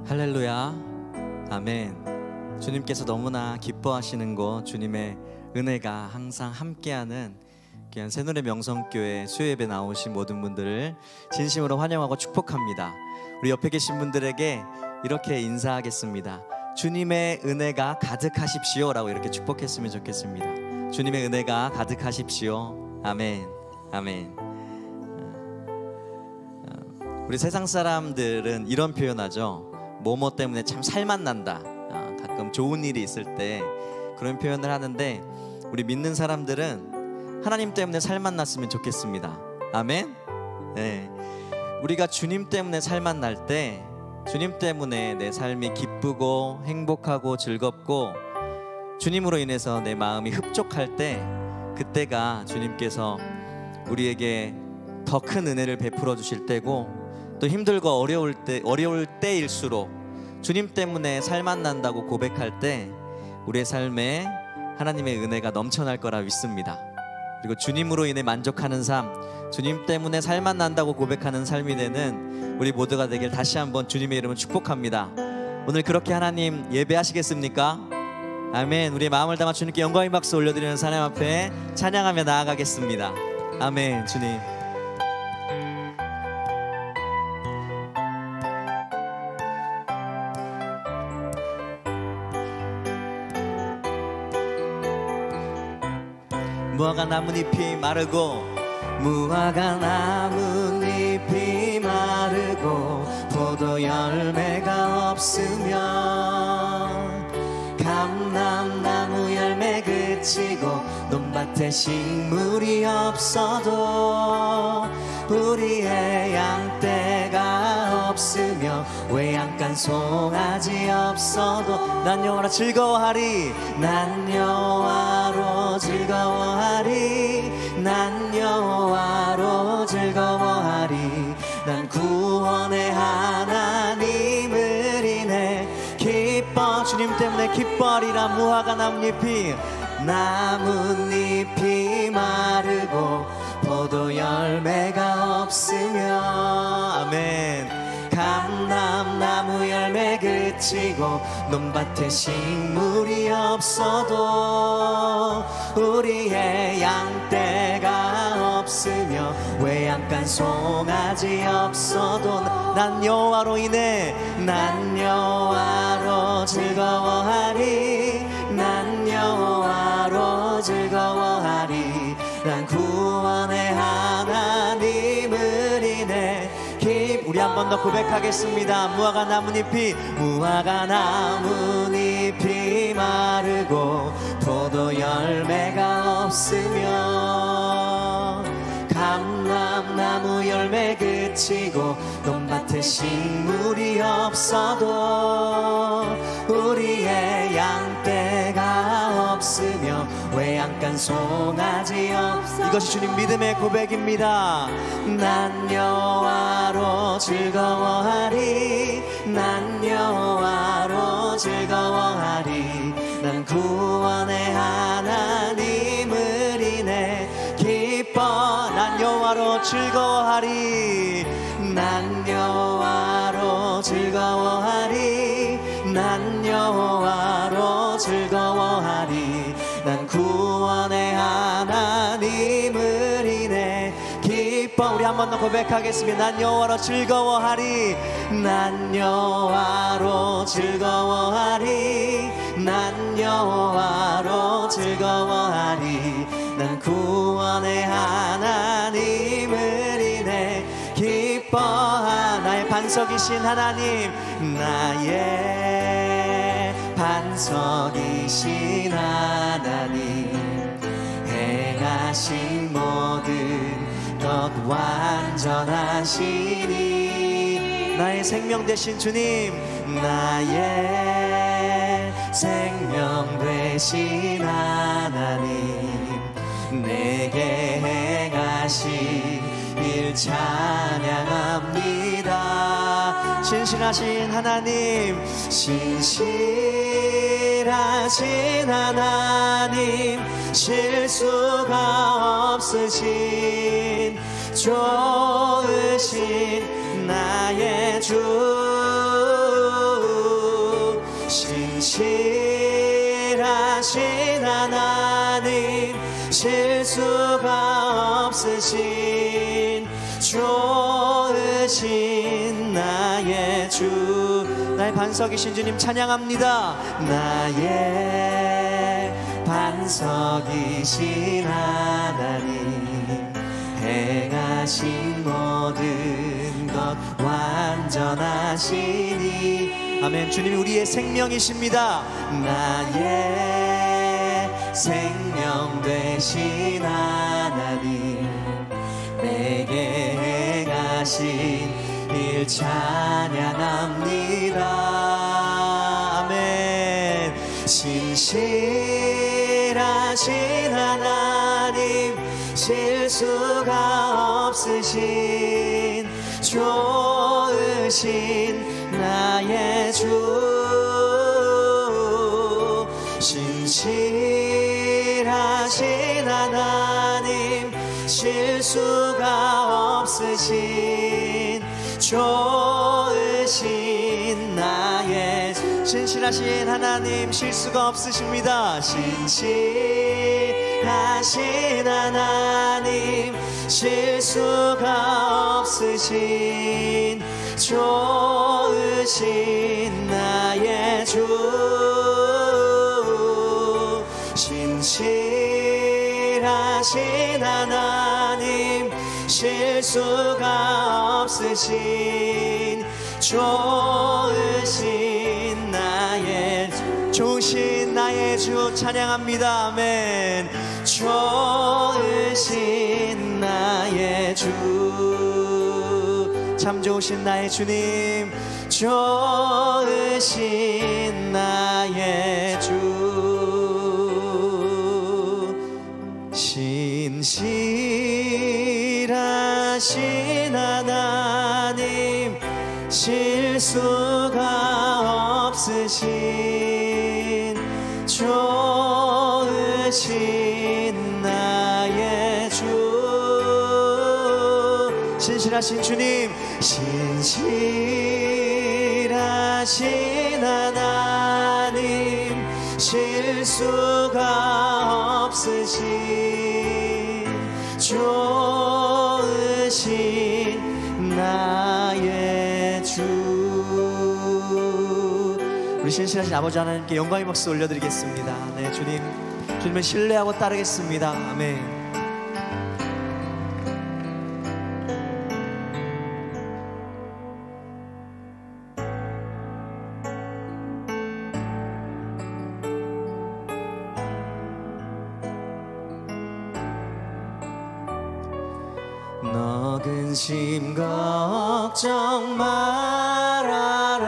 할렐루야. 아멘. 주님께서 너무나 기뻐하시는 것, 주님의 은혜가 항상 함께하는 귀한 새노래 명성교회 수요예배 나오신 모든 분들을 진심으로 환영하고 축복합니다. 우리 옆에 계신 분들에게 이렇게 인사하겠습니다. 주님의 은혜가 가득하십시오 라고 이렇게 축복했으면 좋겠습니다. 주님의 은혜가 가득하십시오. 아멘. 아멘. 우리 세상 사람들은 이런 표현하죠. 뭐뭐 때문에 참 살맛 난다. 가끔 좋은 일이 있을 때 그런 표현을 하는데, 우리 믿는 사람들은 하나님 때문에 살맛 났으면 좋겠습니다. 아멘. 네. 우리가 주님 때문에 살맛 날 때, 주님 때문에 내 삶이 기쁘고 행복하고 즐겁고 주님으로 인해서 내 마음이 흡족할 때, 그때가 주님께서 우리에게 더 큰 은혜를 베풀어 주실 때고, 또 힘들고 어려울 때일수록 주님 때문에 살맛 난다고 고백할 때 우리의 삶에 하나님의 은혜가 넘쳐날 거라 믿습니다. 그리고 주님으로 인해 만족하는 삶, 주님 때문에 살맛 난다고 고백하는 삶이 되는 우리 모두가 되길 다시 한번 주님의 이름을 축복합니다. 오늘 그렇게 하나님 예배하시겠습니까? 아멘. 우리의 마음을 담아 주님께 영광의 박수 올려드리는 하나님 앞에 찬양하며 나아가겠습니다. 아멘. 주님, 무화과 나뭇잎이 마르고, 무화과 나뭇잎이 마르고 포도 열매가 없으면, 감람나무 열매 그치고 논밭에 식물이 없어도, 우리의 양떼가 없으며 외양간 송아지 없어도 난 여호와로 즐거워하리. 난 여호와로 즐거워하리. 난 여호와로 즐거워하리. 난 구원의 하나님을 인해 기뻐. 주님 때문에 기뻐하리라. 무화과 나뭇잎이 마르고 포도 열매가 없으며, 아멘. 감람나무 열매 그치고 논밭에 식물이 없어도, 우리의 양떼가 없으며 외양간 송아지 없어도 난 여호와로 인해, 난 여호와로 즐거워하리. 난 여호와로 즐거워하리. 난 구원의 하나님을 인해 우리 한 번 더 고백하겠습니다. 무화과 나뭇잎이 마르고 포도 열매가 없으며, 감람나무 열매 그치고 논밭에 식물이 없어도, 우리의 양떼가 없으며 외양간 송아지 없어. 이것이 주님 믿음의 고백입니다. 난 여호와로 즐거워하리. 난 여호와로 즐거워하리. 난 구원의 하나님을 인해 기뻐. 난 여호와로 즐거워하리. 난 여호와로 즐거워하리. 난 여호와로 즐거워하리. 난 구원의 하나님을 인해 기뻐. 우리 한 번 더 고백하겠습니다. 난 여호와로 즐거워하리. 난 여호와로 즐거워하리. 난 여호와로 즐거워하리. 난 구원의 하나님을 인해 기뻐. 나의 반석이신 하나님, 나의 반석이신 하나님, 행하신 모든 것 완전하시니. 나의 생명 되신 주님, 나의 생명 되신 하나님, 내게 행하신 일 찬양합니다. 신실하신 하나님, 신실하신 하나님, 실수가 없으신 좋으신 나의 주, 없으신 좋으신 나의 주, 나의 반석이신 주님 찬양합니다. 나의 반석이신 하나님, 행하신 모든 것 완전하시니. 아멘. 주님이 우리의 생명이십니다. 나의 생명 되신 하나님, 내게 행하신 일 찬양합니다. 아멘. 신실하신 하나님, 실수가 없으신 좋으신 나의 주, 신실하신 하나님, 실수가 없으신 좋으신 나의 주. 신실하신 하나님, 실수가 없으십니다. 신실하신 하나님, 실수가 없으신 좋으신 나의 주, 신실하신 하나님, 실수가 없으신 좋으신 나의 주, 좋으신 나의 주 찬양합니다. 아멘. 좋으신 나의 주, 참 좋으신 나의 주님, 좋으신 나의 주, 신실하신 하나님, 실수가 없으신 좋으신 나의 주, 신실하신 주님, 신실하신 하나님, 실수가 없으신 좋으신 나의 주. 우리 신실하신 아버지 하나님께 영광의 박수 올려드리겠습니다. 네, 주님, 주님을 신뢰하고 따르겠습니다. 아멘. 너 근심 걱정 말아라,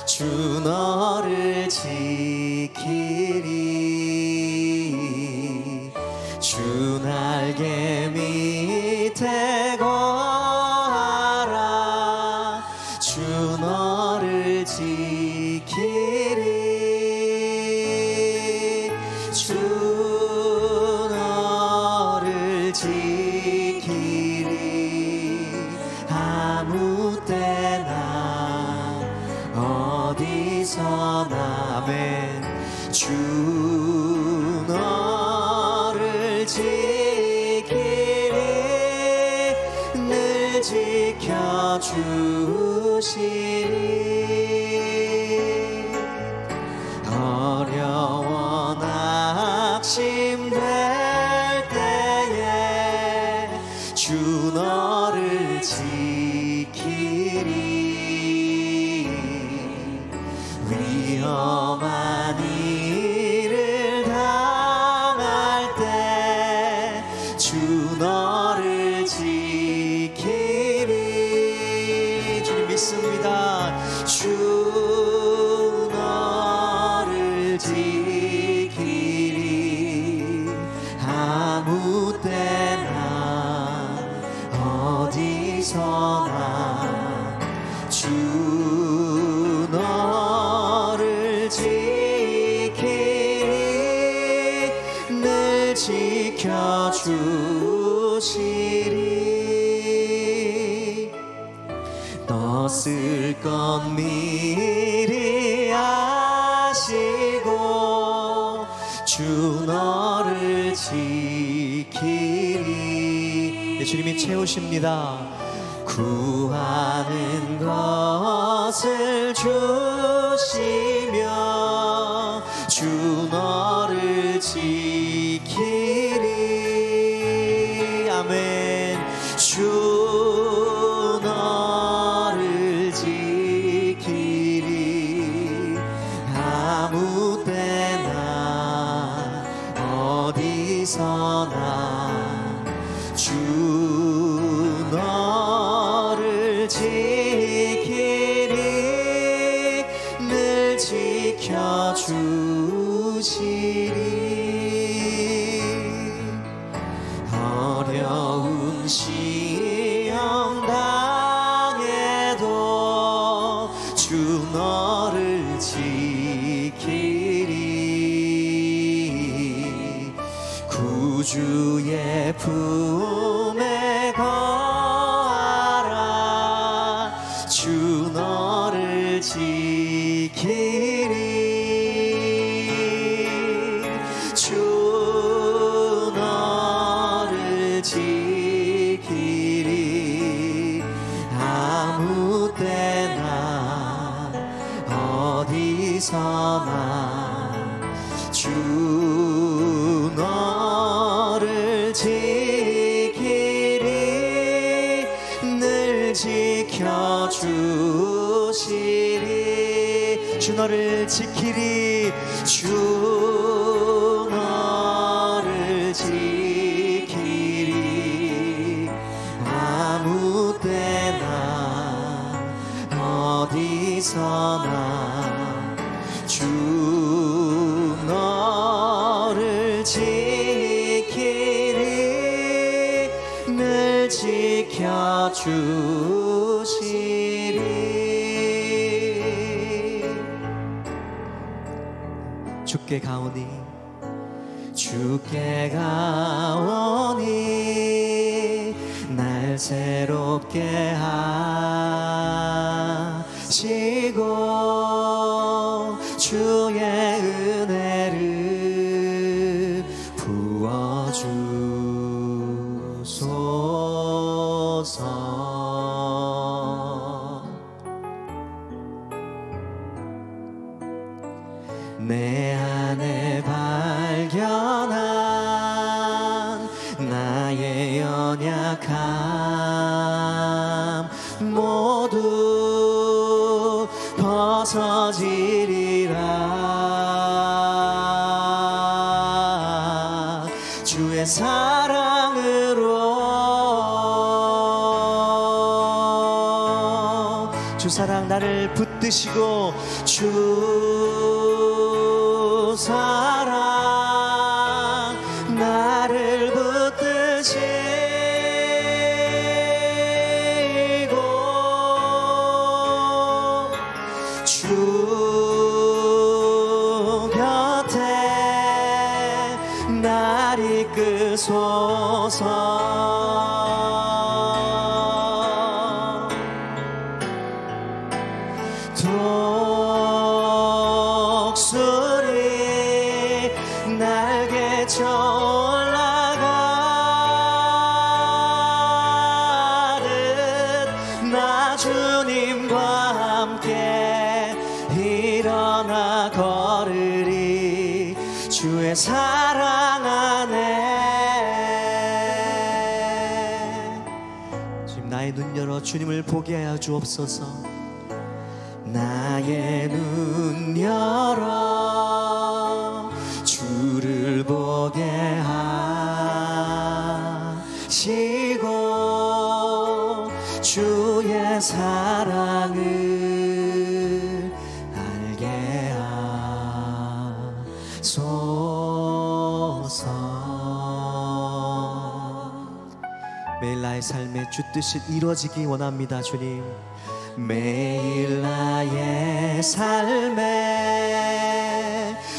주 너를 지키리. 주 날개 밑에 거하라, 주 너를 지키리. 주 너를 지키리. 아무 때나 어디서나. 아멘. 주 너를 지키리. 늘 지켜주시리. 어려워 낙심될 때에 주 너를 지키리. 위험한 일을 당할 때 주 너를 지키리. 주님 믿습니다. 주 너를 지키리. 아무 때나 어디서나 주 너를 지키리. 늘 지켜주시리. 너 쓸 것 미리 아시고 주 너를 지키리. 주님이 채우십니다. 구하는 것을 주시며 주 너를 지키리. 아멘. 주 너를 지키리. 아무 때나 어디서나 주 너를 지키리. 늘 지켜주시리. 어려운 시험 당해도 주 너를 지키리. 구주의 품에 거하라. 주 너를 지키리. 주 너를 지키리. 아무 때나 어디서나 주 너를 지키리. 늘 지켜주시리. 주 너를 지키리. 주 너를 지키리. 아무 때나 어디서나 주 너를 지키리. 늘 지켜주시리. 주께 가오니 주께 가오니 날 새롭게 하시고 주의 은혜를 부어주소서. 내 안에 발견한 나의 연약함 모두 벗어지리라. 주의 사랑으로 주 사랑 나를 붙드시고 주 사랑 나를 붙드시고 주 곁에 날 이끄소서. 독수리 날개쳐 올라가듯 나 주님과 함께 일어나 걸으리. 주의 사랑 안에 지금 나의 눈 열어 주님을 보게 하여 주옵소서. 나의 눈 열어 주를 보게 하시고 주의 사랑을 알게 하소서. 매일 나의 삶에 주 뜻이 이루어지기 원합니다. 주님, 매일 나의 삶에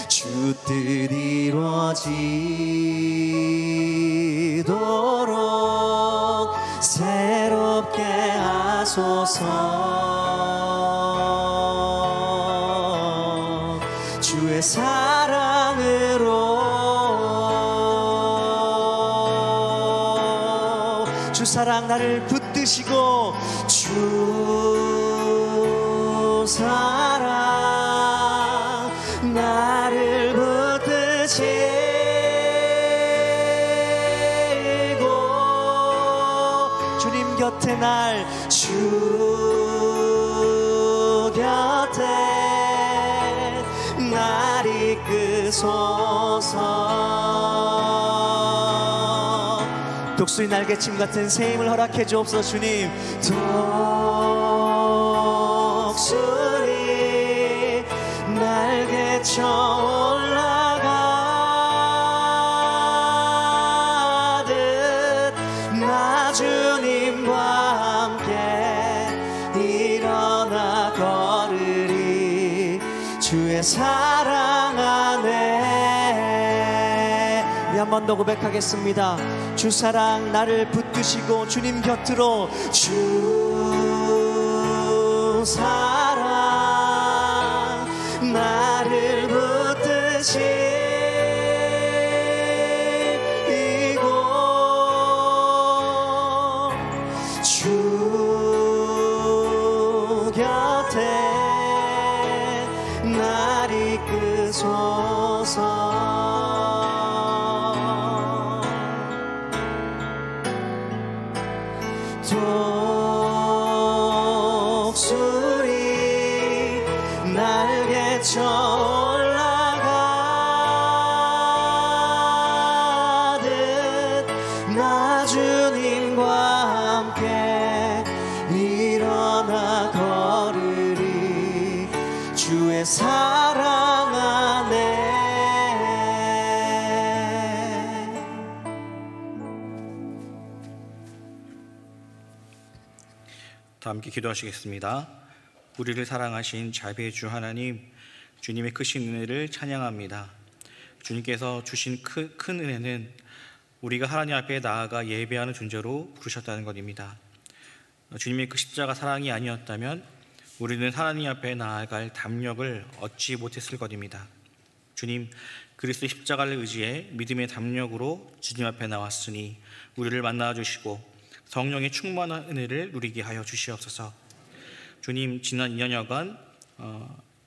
주 뜻 이루어지도록 새롭게 하소서. 주의 사랑으로 주 사랑 나를 붙드시고 주 사랑 나를 붙드시고 주님 곁에 날 주 곁에 날 이끄소서. 독수리 날개침 같은 새 힘을 허락해 주옵소서. 주님 독수리 날개쳐 올라가듯 나 주님과 함께 일어나 걸으리 주의 사랑 안에. 우리 한 번 더 고백하겠습니다. 주 사랑 나를 붙드시고 주님 곁으로 주 사랑 나를 붙드시고 주 곁에 날 이끄소서. 독수리 날개쳐 올라가듯 나 주님과 함께 일어나 걸으리 주의 사랑 안에. 다 함께 기도하시겠습니다. 우리를 사랑하신 자비의 주 하나님, 주님의 크신 은혜를 찬양합니다. 주님께서 주신 큰 은혜는 우리가 하나님 앞에 나아가 예배하는 존재로 부르셨다는 것입니다. 주님의 그 십자가 사랑이 아니었다면 우리는 하나님 앞에 나아갈 담력을 얻지 못했을 것입니다. 주님, 그리스도의 십자가를 의지해 믿음의 담력으로 주님 앞에 나왔으니 우리를 만나 주시고 성령의 충만한 은혜를 누리게 하여 주시옵소서. 주님, 지난 2년여간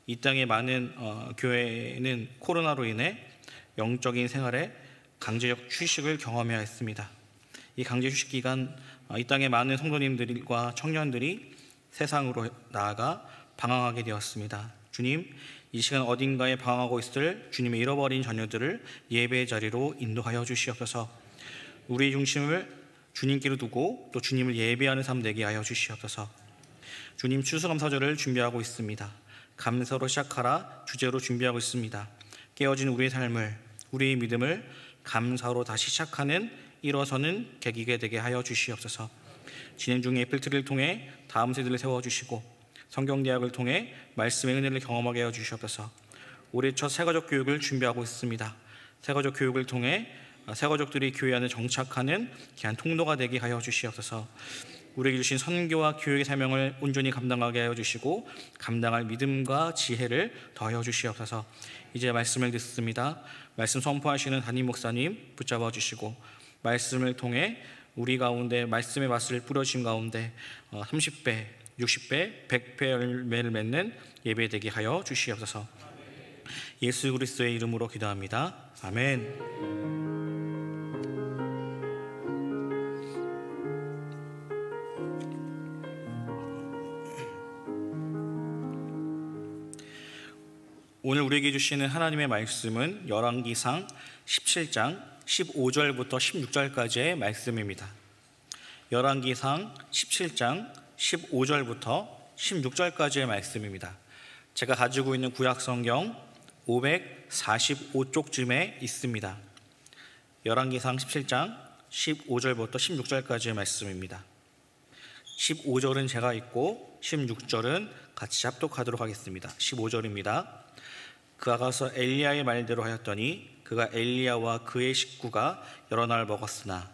이 땅의 많은 교회는 코로나로 인해 영적인 생활에 강제적 휴식을 경험해야 했습니다. 이 강제 휴식 기간 이 땅의 많은 성도님들과 청년들이 세상으로 나아가 방황하게 되었습니다. 주님, 이 시간 어딘가에 방황하고 있을 주님의 잃어버린 자녀들을 예배의 자리로 인도하여 주시옵소서. 우리의 중심을 주님께로 두고 또 주님을 예배하는 삶 되게 하여 주시옵소서. 주님, 추수감사절을 준비하고 있습니다. 감사로 시작하라 주제로 준비하고 있습니다. 깨어진 우리의 삶을, 우리의 믿음을 감사로 다시 시작하는 일어서는 계기가 되게 하여 주시옵소서. 진행 중에 애플트리를 통해 다음 세대를 세워주시고 성경대학을 통해 말씀의 은혜를 경험하게 하여 주시옵소서. 올해 첫 새가족 교육을 준비하고 있습니다. 새가족 교육을 통해 새가족들이 교회 안에 정착하는 귀한 통로가 되게 하여 주시옵소서. 우리에게 주신 선교와 교육의 사명을 온전히 감당하게 하여 주시고 감당할 믿음과 지혜를 더하여 주시옵소서. 이제 말씀을 듣습니다. 말씀 선포하시는 담임 목사님 붙잡아 주시고 말씀을 통해 우리 가운데 말씀의 맛을 뿌려주신 가운데 30배, 60배, 100배 열매를 맺는 예배 되게 하여 주시옵소서. 예수 그리스도의 이름으로 기도합니다. 아멘. 오늘 우리에게 주시는 하나님의 말씀은 열왕기상 17장 15절부터 16절까지의 말씀입니다. 열왕기상 17장 15절부터 16절까지의 말씀입니다. 제가 가지고 있는 구약성경 545쪽쯤에 있습니다. 열왕기상 17장 15절부터 16절까지의 말씀입니다. 15절은 제가 읽고 16절은 같이 합독하도록 하겠습니다. 15절입니다. 그가 가서 엘리야의 말대로 하였더니 그가 엘리야와 그의 식구가 여러 날 먹었으나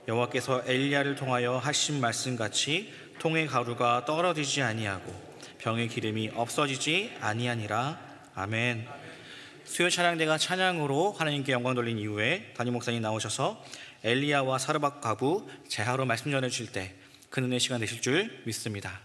여호와께서 엘리야를 통하여 하신 말씀같이 통의 가루가 떨어지지 아니하고 병의 기름이 없어지지 아니하니라. 아멘. 수요 찬양대가 찬양으로 하나님께 영광 돌린 이후에 담임 목사님 나오셔서 엘리야와 사르밧 과부 제하로 말씀 전해 주실 때 큰 은혜 시간 되실 줄 믿습니다.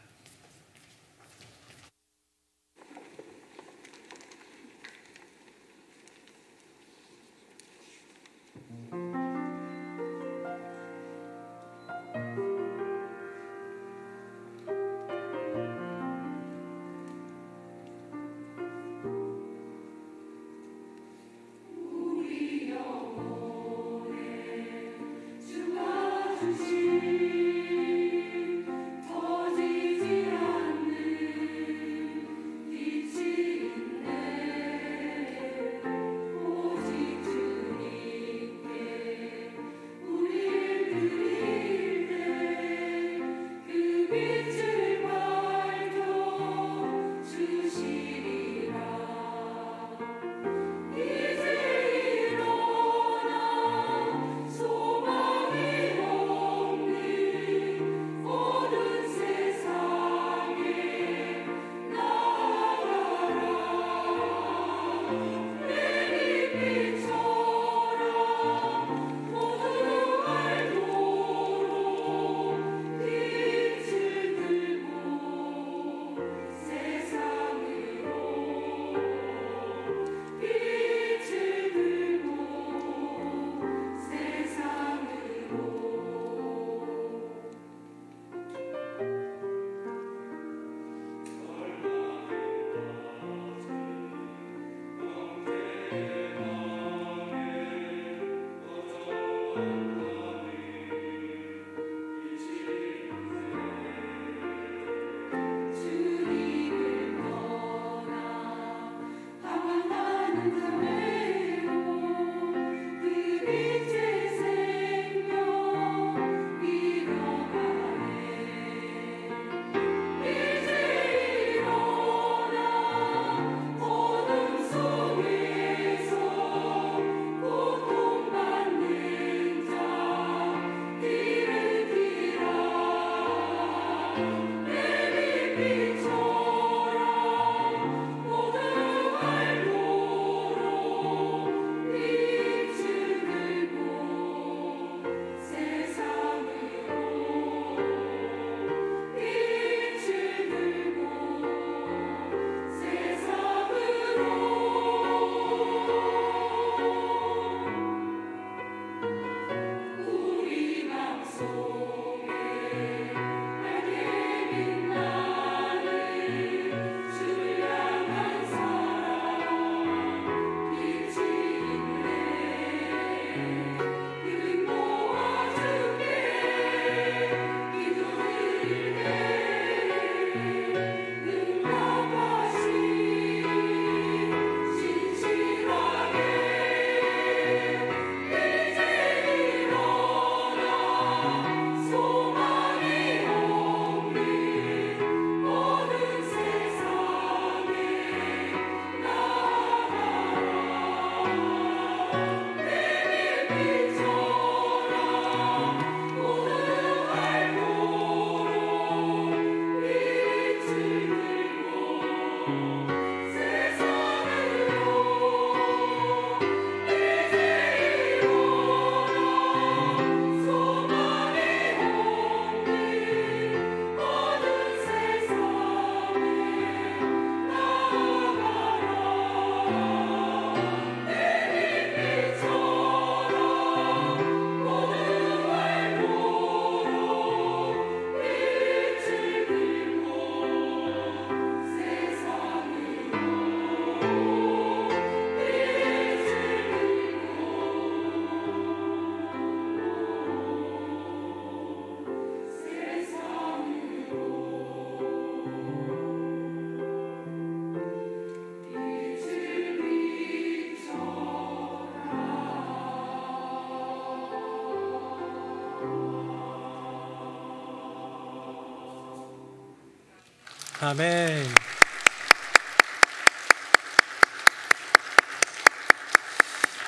아멘.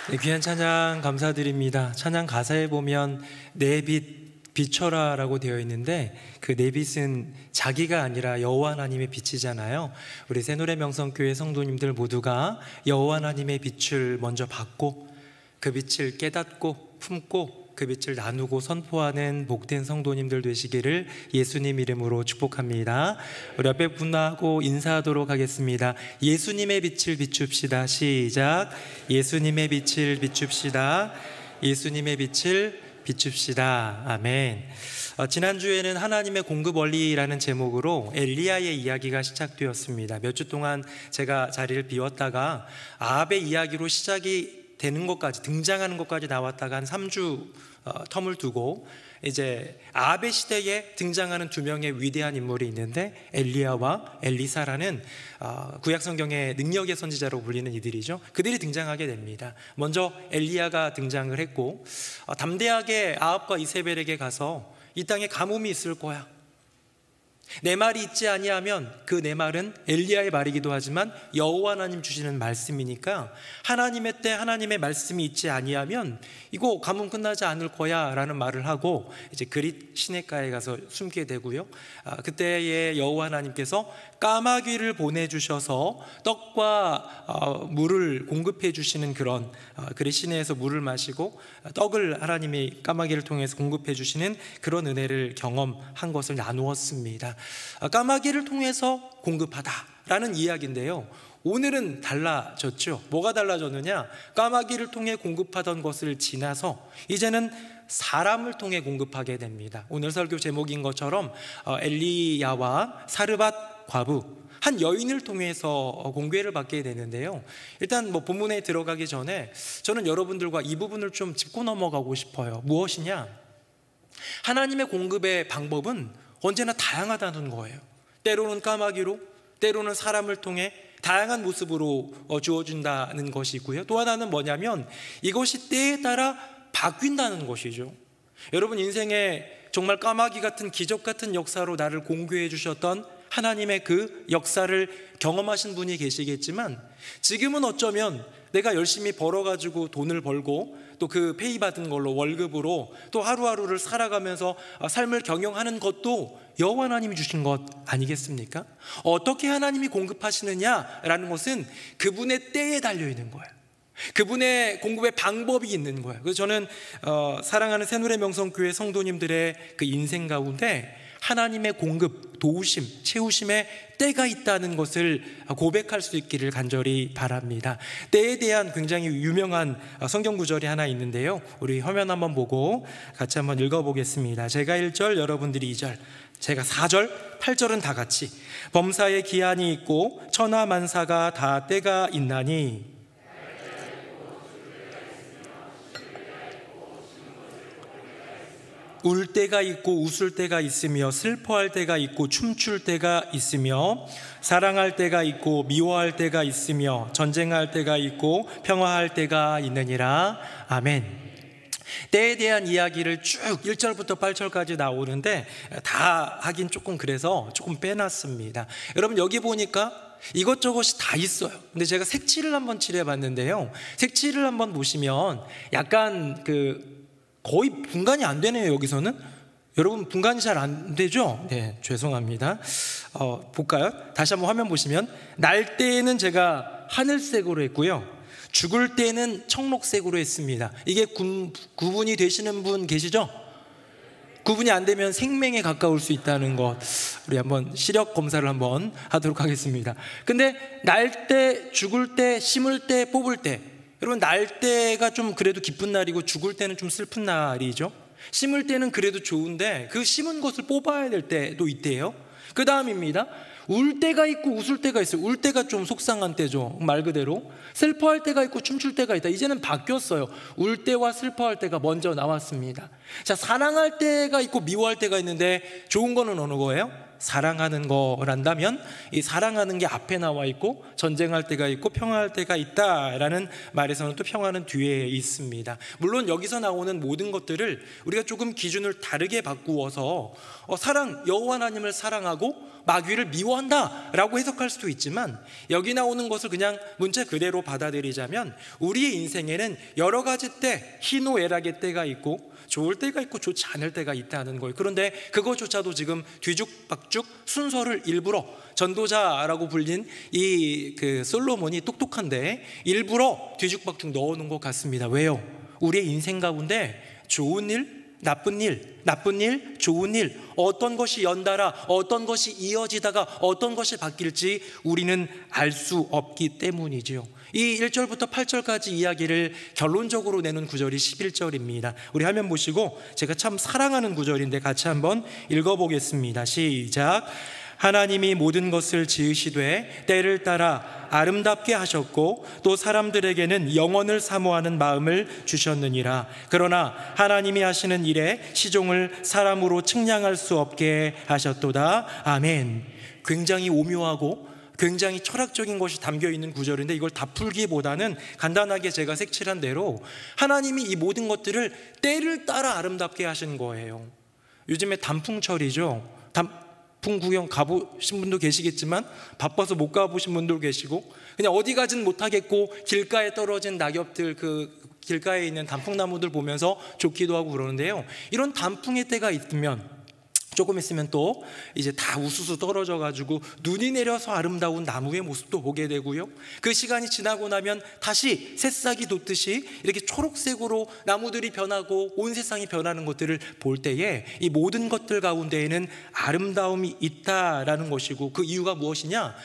네, 귀한 찬양 감사드립니다. 찬양 가사에 보면 내 빛 비춰라라고 되어 있는데 그 내 빛은 자기가 아니라 여호와 하나님의 빛이잖아요. 우리 새노래 명성교회 성도님들 모두가 여호와 하나님의 빛을 먼저 받고 그 빛을 깨닫고 품고 그 빛을 나누고 선포하는 복된 성도님들 되시기를 예수님 이름으로 축복합니다. 우리 앞에 분하고 인사하도록 하겠습니다. 예수님의 빛을 비춥시다. 시작. 예수님의 빛을 비춥시다. 예수님의 빛을 비춥시다. 아멘. 지난주에는 하나님의 공급 원리라는 제목으로 엘리야의 이야기가 시작되었습니다. 몇 주 동안 제가 자리를 비웠다가 아합의 이야기로 시작이 되는 것까지, 등장하는 것까지 나왔다가 한 3주 텀을 두고 이제 아합의 시대에 등장하는 두 명의 위대한 인물이 있는데 엘리야와 엘리사라는 구약 성경의 능력의 선지자로 불리는 이들이죠. 그들이 등장하게 됩니다. 먼저 엘리야가 등장을 했고 담대하게 아합과 이세벨에게 가서 이 땅에 가뭄이 있을 거야. 내 말이 있지 아니하면 그 내 말은 엘리야의 말이기도 하지만 여호와 하나님 주시는 말씀이니까 하나님의 때 하나님의 말씀이 있지 아니하면 이거 가뭄 끝나지 않을 거야 라는 말을 하고 이제 그릿 시냇가에 가서 숨게 되고요. 그때에 여호와 하나님께서 까마귀를 보내주셔서 떡과 물을 공급해 주시는 그런 그릿 시내에서 물을 마시고 떡을 하나님이 까마귀를 통해서 공급해 주시는 그런 은혜를 경험한 것을 나누었습니다. 까마귀를 통해서 공급하다라는 이야기인데요, 오늘은 달라졌죠. 뭐가 달라졌느냐? 까마귀를 통해 공급하던 것을 지나서 이제는 사람을 통해 공급하게 됩니다. 오늘 설교 제목인 것처럼 엘리야와 사르밧 과부, 한 여인을 통해서 공개를 받게 되는데요, 일단 본문에 들어가기 전에 저는 여러분들과 이 부분을 좀 짚고 넘어가고 싶어요. 무엇이냐? 하나님의 공급의 방법은 언제나 다양하다는 거예요. 때로는 까마귀로, 때로는 사람을 통해 다양한 모습으로 주어준다는 것이고요. 또 하나는 뭐냐면 이것이 때에 따라 바뀐다는 것이죠. 여러분 인생에 정말 까마귀 같은 기적 같은 역사로 나를 공개해 주셨던 하나님의 그 역사를 경험하신 분이 계시겠지만 지금은 어쩌면 내가 열심히 벌어가지고 돈을 벌고 또 그 페이 받은 걸로 월급으로 또 하루하루를 살아가면서 삶을 경영하는 것도 여호와 하나님이 주신 것 아니겠습니까? 어떻게 하나님이 공급하시느냐라는 것은 그분의 때에 달려있는 거예요. 그분의 공급의 방법이 있는 거예요. 그래서 저는 사랑하는 새누리 명성교회 성도님들의 그 인생 가운데 하나님의 공급, 도우심, 채우심의 때가 있다는 것을 고백할 수 있기를 간절히 바랍니다. 때에 대한 굉장히 유명한 성경 구절이 하나 있는데요, 우리 화면 한번 보고 같이 한번 읽어보겠습니다. 제가 1절, 여러분들이 2절, 제가 4절, 8절은 다 같이. 범사에 기한이 있고 천하 만사가 다 때가 있나니 울 때가 있고 웃을 때가 있으며 슬퍼할 때가 있고 춤출 때가 있으며 사랑할 때가 있고 미워할 때가 있으며 전쟁할 때가 있고 평화할 때가 있느니라. 아멘. 때에 대한 이야기를 쭉 1절부터 8절까지 나오는데 다 하긴 조금 그래서 조금 빼놨습니다. 여러분 여기 보니까 이것저것이 다 있어요. 근데 제가 색칠을 한번 칠해봤는데요, 색칠을 한번 보시면 약간 거의 분간이 안 되네요. 여기서는 여러분 분간이 잘 안 되죠? 네, 죄송합니다. 볼까요? 다시 한번 화면 보시면 날 때에는 제가 하늘색으로 했고요, 죽을 때는 청록색으로 했습니다. 이게 구분이 되시는 분 계시죠? 구분이 안 되면 생명에 가까울 수 있다는 것, 우리 한번 시력 검사를 한번 하도록 하겠습니다. 근데 날 때, 죽을 때, 심을 때, 뽑을 때, 여러분 날 때가 좀 그래도 기쁜 날이고 죽을 때는 좀 슬픈 날이죠. 심을 때는 그래도 좋은데 그 심은 것을 뽑아야 될 때도 있대요. 그 다음입니다. 울 때가 있고 웃을 때가 있어요. 울 때가 좀 속상한 때죠, 말 그대로. 슬퍼할 때가 있고 춤출 때가 있다. 이제는 바뀌었어요. 울 때와 슬퍼할 때가 먼저 나왔습니다. 자, 사랑할 때가 있고 미워할 때가 있는데 좋은 거는 어느 거예요? 사랑하는 거란다면 이 사랑하는 게 앞에 나와 있고 전쟁할 때가 있고 평화할 때가 있다라는 말에서는 또 평화는 뒤에 있습니다. 물론 여기서 나오는 모든 것들을 우리가 조금 기준을 다르게 바꾸어서 사랑, 여호와 하나님을 사랑하고 마귀를 미워한다라고 해석할 수도 있지만 여기 나오는 것을 그냥 문자 그대로 받아들이자면 우리의 인생에는 여러 가지 때, 희노애락의 때가 있고 좋을 때가 있고 좋지 않을 때가 있다는 거예요. 그런데 그것조차도 지금 뒤죽박죽 순서를 일부러 전도자라고 불린 이 솔로몬이 똑똑한데 일부러 뒤죽박죽 넣어놓은 것 같습니다. 왜요? 우리의 인생 가운데 좋은 일, 나쁜 일, 나쁜 일, 좋은 일, 어떤 것이 연달아 어떤 것이 이어지다가 어떤 것이 바뀔지 우리는 알 수 없기 때문이지요. 이 1절부터 8절까지 이야기를 결론적으로 내는 구절이 11절입니다. 우리 화면 보시고 제가 참 사랑하는 구절인데 같이 한번 읽어보겠습니다. 시작. 하나님이 모든 것을 지으시되 때를 따라 아름답게 하셨고 또 사람들에게는 영원을 사모하는 마음을 주셨느니라. 그러나 하나님이 하시는 일에 시종을 사람으로 측량할 수 없게 하셨도다. 아멘. 굉장히 오묘하고 굉장히 철학적인 것이 담겨있는 구절인데 이걸 다 풀기보다는 간단하게 제가 색칠한 대로 하나님이 이 모든 것들을 때를 따라 아름답게 하신 거예요. 요즘에 단풍철이죠. 단풍 구경 가보신 분도 계시겠지만 바빠서 못 가보신 분도 계시고 그냥 어디 가진 못하겠고 길가에 떨어진 낙엽들, 그 길가에 있는 단풍나무들 보면서 좋기도 하고 그러는데요. 이런 단풍의 때가 있으면 조금 있으면 또 이제 다 우수수 떨어져 가지고 눈이 내려서 아름다운 나무의 모습도 보게 되고요. 그 시간이 지나고 나면 다시 새싹이 돋듯이 이렇게 초록색으로 나무들이 변하고 온 세상이 변하는 것들을 볼 때에 이 모든 것들 가운데에는 아름다움이 있다라는 것이고 그 이유가 무엇이냐?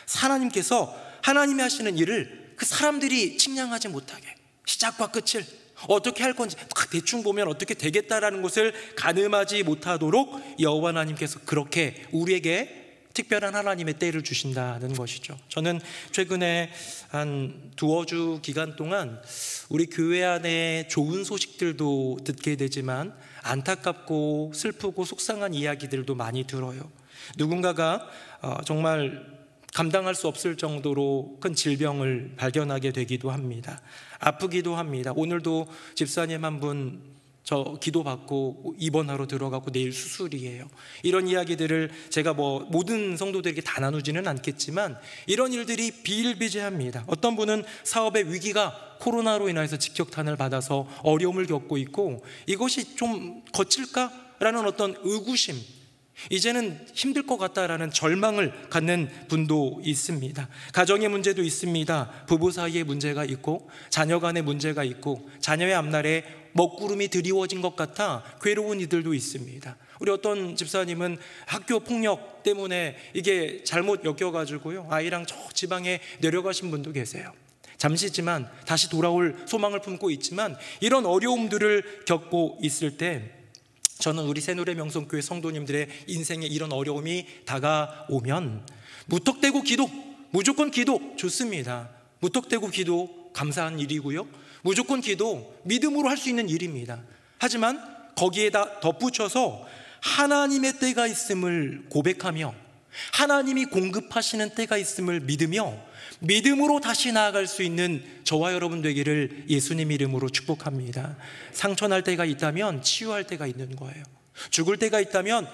하나님께서 하나님이 하시는 일을 그 사람들이 측량하지 못하게 시작과 끝을 어떻게 할 건지 대충 보면 어떻게 되겠다라는 것을 가늠하지 못하도록 여호와 하나님께서 그렇게 우리에게 특별한 하나님의 때를 주신다는 것이죠. 저는 최근에 한 두어 주 기간 동안 우리 교회 안에 좋은 소식들도 듣게 되지만 안타깝고 슬프고 속상한 이야기들도 많이 들어요. 누군가가 정말 감당할 수 없을 정도로 큰 질병을 발견하게 되기도 합니다. 아프기도 합니다. 오늘도 집사님 한 분 저 기도받고 입원하러 들어가고 내일 수술이에요. 이런 이야기들을 제가 모든 성도들에게 다 나누지는 않겠지만 이런 일들이 비일비재합니다. 어떤 분은 사업의 위기가 코로나로 인해서 직격탄을 받아서 어려움을 겪고 있고 이것이 좀 거칠까라는 어떤 의구심, 이제는 힘들 것 같다라는 절망을 갖는 분도 있습니다. 가정의 문제도 있습니다. 부부 사이에 문제가 있고 자녀 간의 문제가 있고 자녀의 앞날에 먹구름이 드리워진 것 같아 괴로운 이들도 있습니다. 우리 어떤 집사님은 학교 폭력 때문에 이게 잘못 엮여가지고요 아이랑 저 지방에 내려가신 분도 계세요. 잠시지만 다시 돌아올 소망을 품고 있지만 이런 어려움들을 겪고 있을 때 저는 우리 새누리 명성교회 성도님들의 인생에 이런 어려움이 다가오면 무턱대고 기도, 무조건 기도 좋습니다. 무턱대고 기도 감사한 일이고요. 무조건 기도 믿음으로 할 수 있는 일입니다. 하지만 거기에다 덧붙여서 하나님의 때가 있음을 고백하며 하나님이 공급하시는 때가 있음을 믿으며 믿음으로 다시 나아갈 수 있는 저와 여러분 되기를 예수님 이름으로 축복합니다. 상처날 때가 있다면 치유할 때가 있는 거예요. 죽을 때가 있다면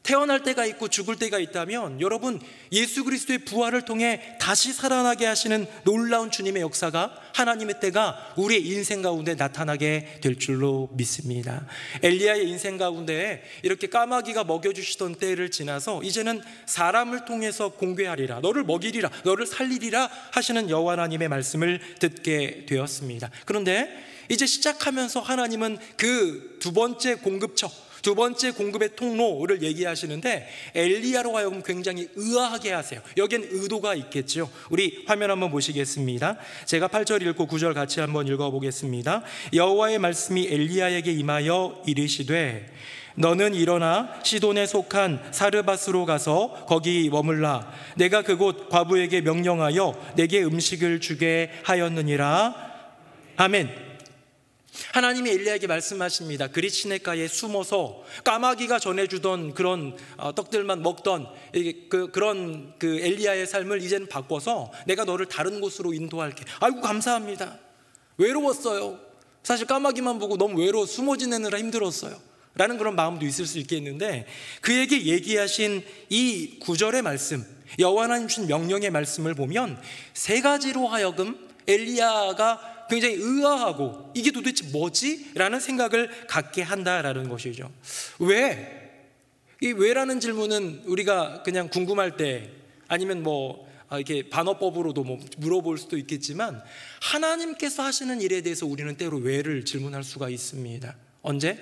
태어날 때가 있고 죽을 때가 있다면 여러분 예수 그리스도의 부활을 통해 다시 살아나게 하시는 놀라운 주님의 역사가 하나님의 때가 우리의 인생 가운데 나타나게 될 줄로 믿습니다. 엘리야의 인생 가운데 이렇게 까마귀가 먹여주시던 때를 지나서 이제는 사람을 통해서 공개하리라, 너를 먹이리라, 너를 살리리라 하시는 여호와 하나님의 말씀을 듣게 되었습니다. 그런데 이제 시작하면서 하나님은 그 두 번째 공급처, 두 번째 공급의 통로를 얘기하시는데 엘리야로 하여금 굉장히 의아하게 하세요. 여기엔 의도가 있겠죠. 우리 화면 한번 보시겠습니다. 제가 8절 읽고 9절 같이 한번 읽어보겠습니다. 여호와의 말씀이 엘리야에게 임하여 이르시되 너는 일어나 시돈에 속한 사르밧으로 가서 거기 머물라. 내가 그곳 과부에게 명령하여 내게 음식을 주게 하였느니라. 아멘. 하나님이 엘리야에게 말씀하십니다. 그리 시냇가에 숨어서 까마귀가 전해주던 그런 떡들만 먹던 그런 엘리야의 삶을 이제는 바꿔서 내가 너를 다른 곳으로 인도할게. 아이고 감사합니다. 외로웠어요. 사실 까마귀만 보고 너무 외로워 숨어 지내느라 힘들었어요 라는 그런 마음도 있을 수 있겠는데 그에게 얘기하신 이 9절의 말씀, 여호와 하나님 주신 명령의 말씀을 보면 세 가지로 하여금 엘리야가 굉장히 의아하고 이게 도대체 뭐지? 라는 생각을 갖게 한다라는 것이죠. 왜? 이 왜라는 질문은 우리가 그냥 궁금할 때 아니면 이렇게 반어법으로도 뭐 물어볼 수도 있겠지만 하나님께서 하시는 일에 대해서 우리는 때로 왜를 질문할 수가 있습니다. 언제?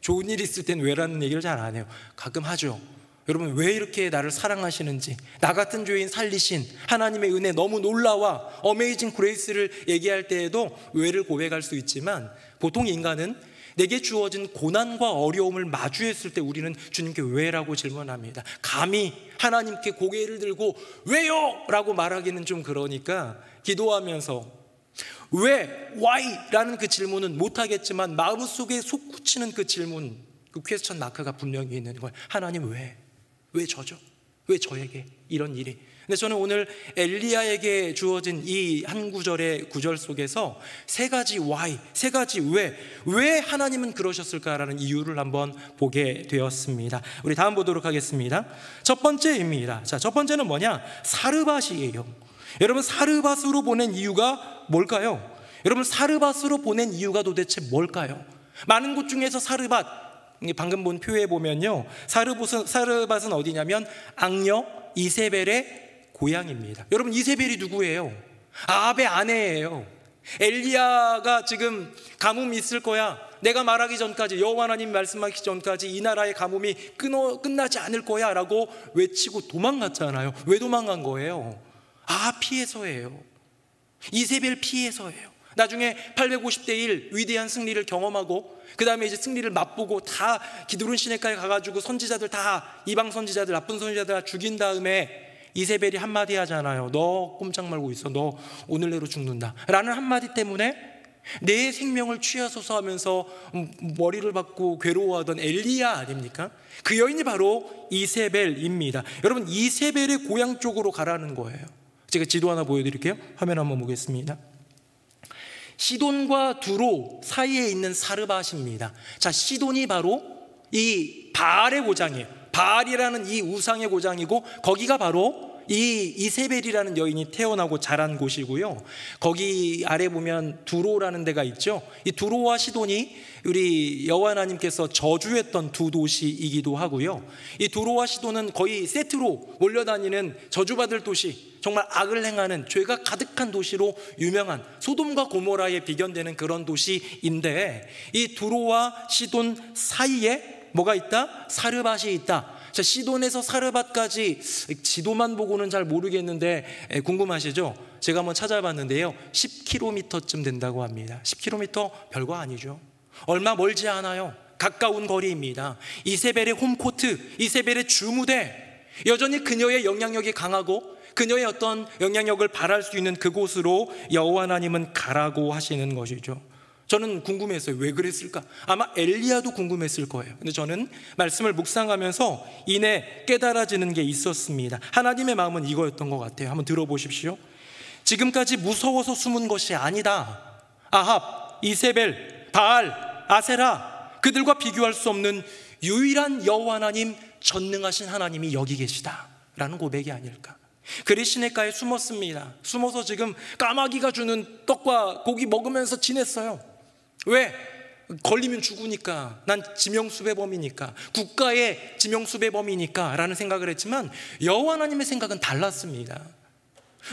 좋은 일이 있을 땐 왜라는 얘기를 잘 안 해요. 가끔 하죠. 여러분, 왜 이렇게 나를 사랑하시는지, 나 같은 죄인 살리신 하나님의 은혜 너무 놀라와 어메이징 그레이스를 얘기할 때에도 왜를 고백할 수 있지만, 보통 인간은 내게 주어진 고난과 어려움을 마주했을 때 우리는 주님께 왜라고 질문합니다. 감히 하나님께 고개를 들고 왜요? 라고 말하기는 좀 그러니까 기도하면서 왜? Why? 라는 그 질문은 못하겠지만 마음속에 솟구치는 그 질문, 그 퀘스천 마크가 분명히 있는 거예요. 하나님 왜? 왜 저죠? 왜 저에게 이런 일이? 근데 저는 오늘 엘리야에게 주어진 이 한 구절의 구절 속에서 세 가지 why, 세 가지 왜 하나님은 그러셨을까라는 이유를 한번 보게 되었습니다. 우리 다음 보도록 하겠습니다. 첫 번째입니다. 자, 첫 번째는 뭐냐? 사르밧이에요. 여러분, 사르밧으로 보낸 이유가 뭘까요? 여러분, 사르밧으로 보낸 이유가 도대체 뭘까요? 많은 곳 중에서 사르밧, 방금 본 표에 보면요, 사르밧은 어디냐면 악녀 이세벨의 고향입니다. 여러분, 이세벨이 누구예요? 아합의 아내예요. 엘리야가 지금 가뭄이 있을 거야, 내가 말하기 전까지, 여호와 하나님 말씀하기 전까지 이 나라의 가뭄이 끝나지 않을 거야 라고 외치고 도망갔잖아요. 왜 도망간 거예요? 아합 피해서예요. 이세벨 피해서예요. 나중에 850대 1 위대한 승리를 경험하고 그 다음에 이제 승리를 맛보고 다 기드론 시내가에 가가지고 선지자들 다, 이방 선지자들, 나쁜 선지자들 다 죽인 다음에 이세벨이 한마디 하잖아요. 너 꼼짝 말고 있어. 너 오늘 내로 죽는다 라는 한마디 때문에 내 생명을 취하소서 하면서 머리를 박고 괴로워하던 엘리야 아닙니까? 그 여인이 바로 이세벨입니다. 여러분, 이세벨의 고향 쪽으로 가라는 거예요. 제가 지도 하나 보여드릴게요. 화면 한번 보겠습니다. 시돈과 두로 사이에 있는 사르밧입니다. 자, 시돈이 바로 이 바알의 고장이에요. 바알이라는 이 우상의 고장이고, 거기가 바로 이 이세벨이라는 여인이 태어나고 자란 곳이고요. 거기 아래 보면 두로라는 데가 있죠. 이 두로와 시돈이 우리 여호와 하나님께서 저주했던 두 도시이기도 하고요. 이 두로와 시돈은 거의 세트로 몰려다니는 저주받을 도시, 정말 악을 행하는 죄가 가득한 도시로 유명한 소돔과 고모라에 비견되는 그런 도시인데, 이 두로와 시돈 사이에 뭐가 있다? 사르밧이 있다. 자, 시돈에서 사르밧까지 지도만 보고는 잘 모르겠는데 궁금하시죠? 제가 한번 찾아봤는데요, 10km쯤 된다고 합니다. 10km 별거 아니죠. 얼마 멀지 않아요. 가까운 거리입니다. 이세벨의 홈코트, 이세벨의 주무대, 여전히 그녀의 영향력이 강하고 그녀의 어떤 영향력을 발할 수 있는 그곳으로 여호와 하나님은 가라고 하시는 것이죠. 저는 궁금했어요. 왜 그랬을까? 아마 엘리야도 궁금했을 거예요. 근데 저는 말씀을 묵상하면서 이내 깨달아지는 게 있었습니다. 하나님의 마음은 이거였던 것 같아요. 한번 들어보십시오. 지금까지 무서워서 숨은 것이 아니다. 아합, 이세벨, 바알, 아세라, 그들과 비교할 수 없는 유일한 여호와 하나님, 전능하신 하나님이 여기 계시다라는 고백이 아닐까. 그리 시냇가에 숨었습니다. 숨어서 지금 까마귀가 주는 떡과 고기 먹으면서 지냈어요. 왜? 걸리면 죽으니까, 난 지명수배범이니까, 국가의 지명수배범이니까 라는 생각을 했지만 여호와 하나님의 생각은 달랐습니다.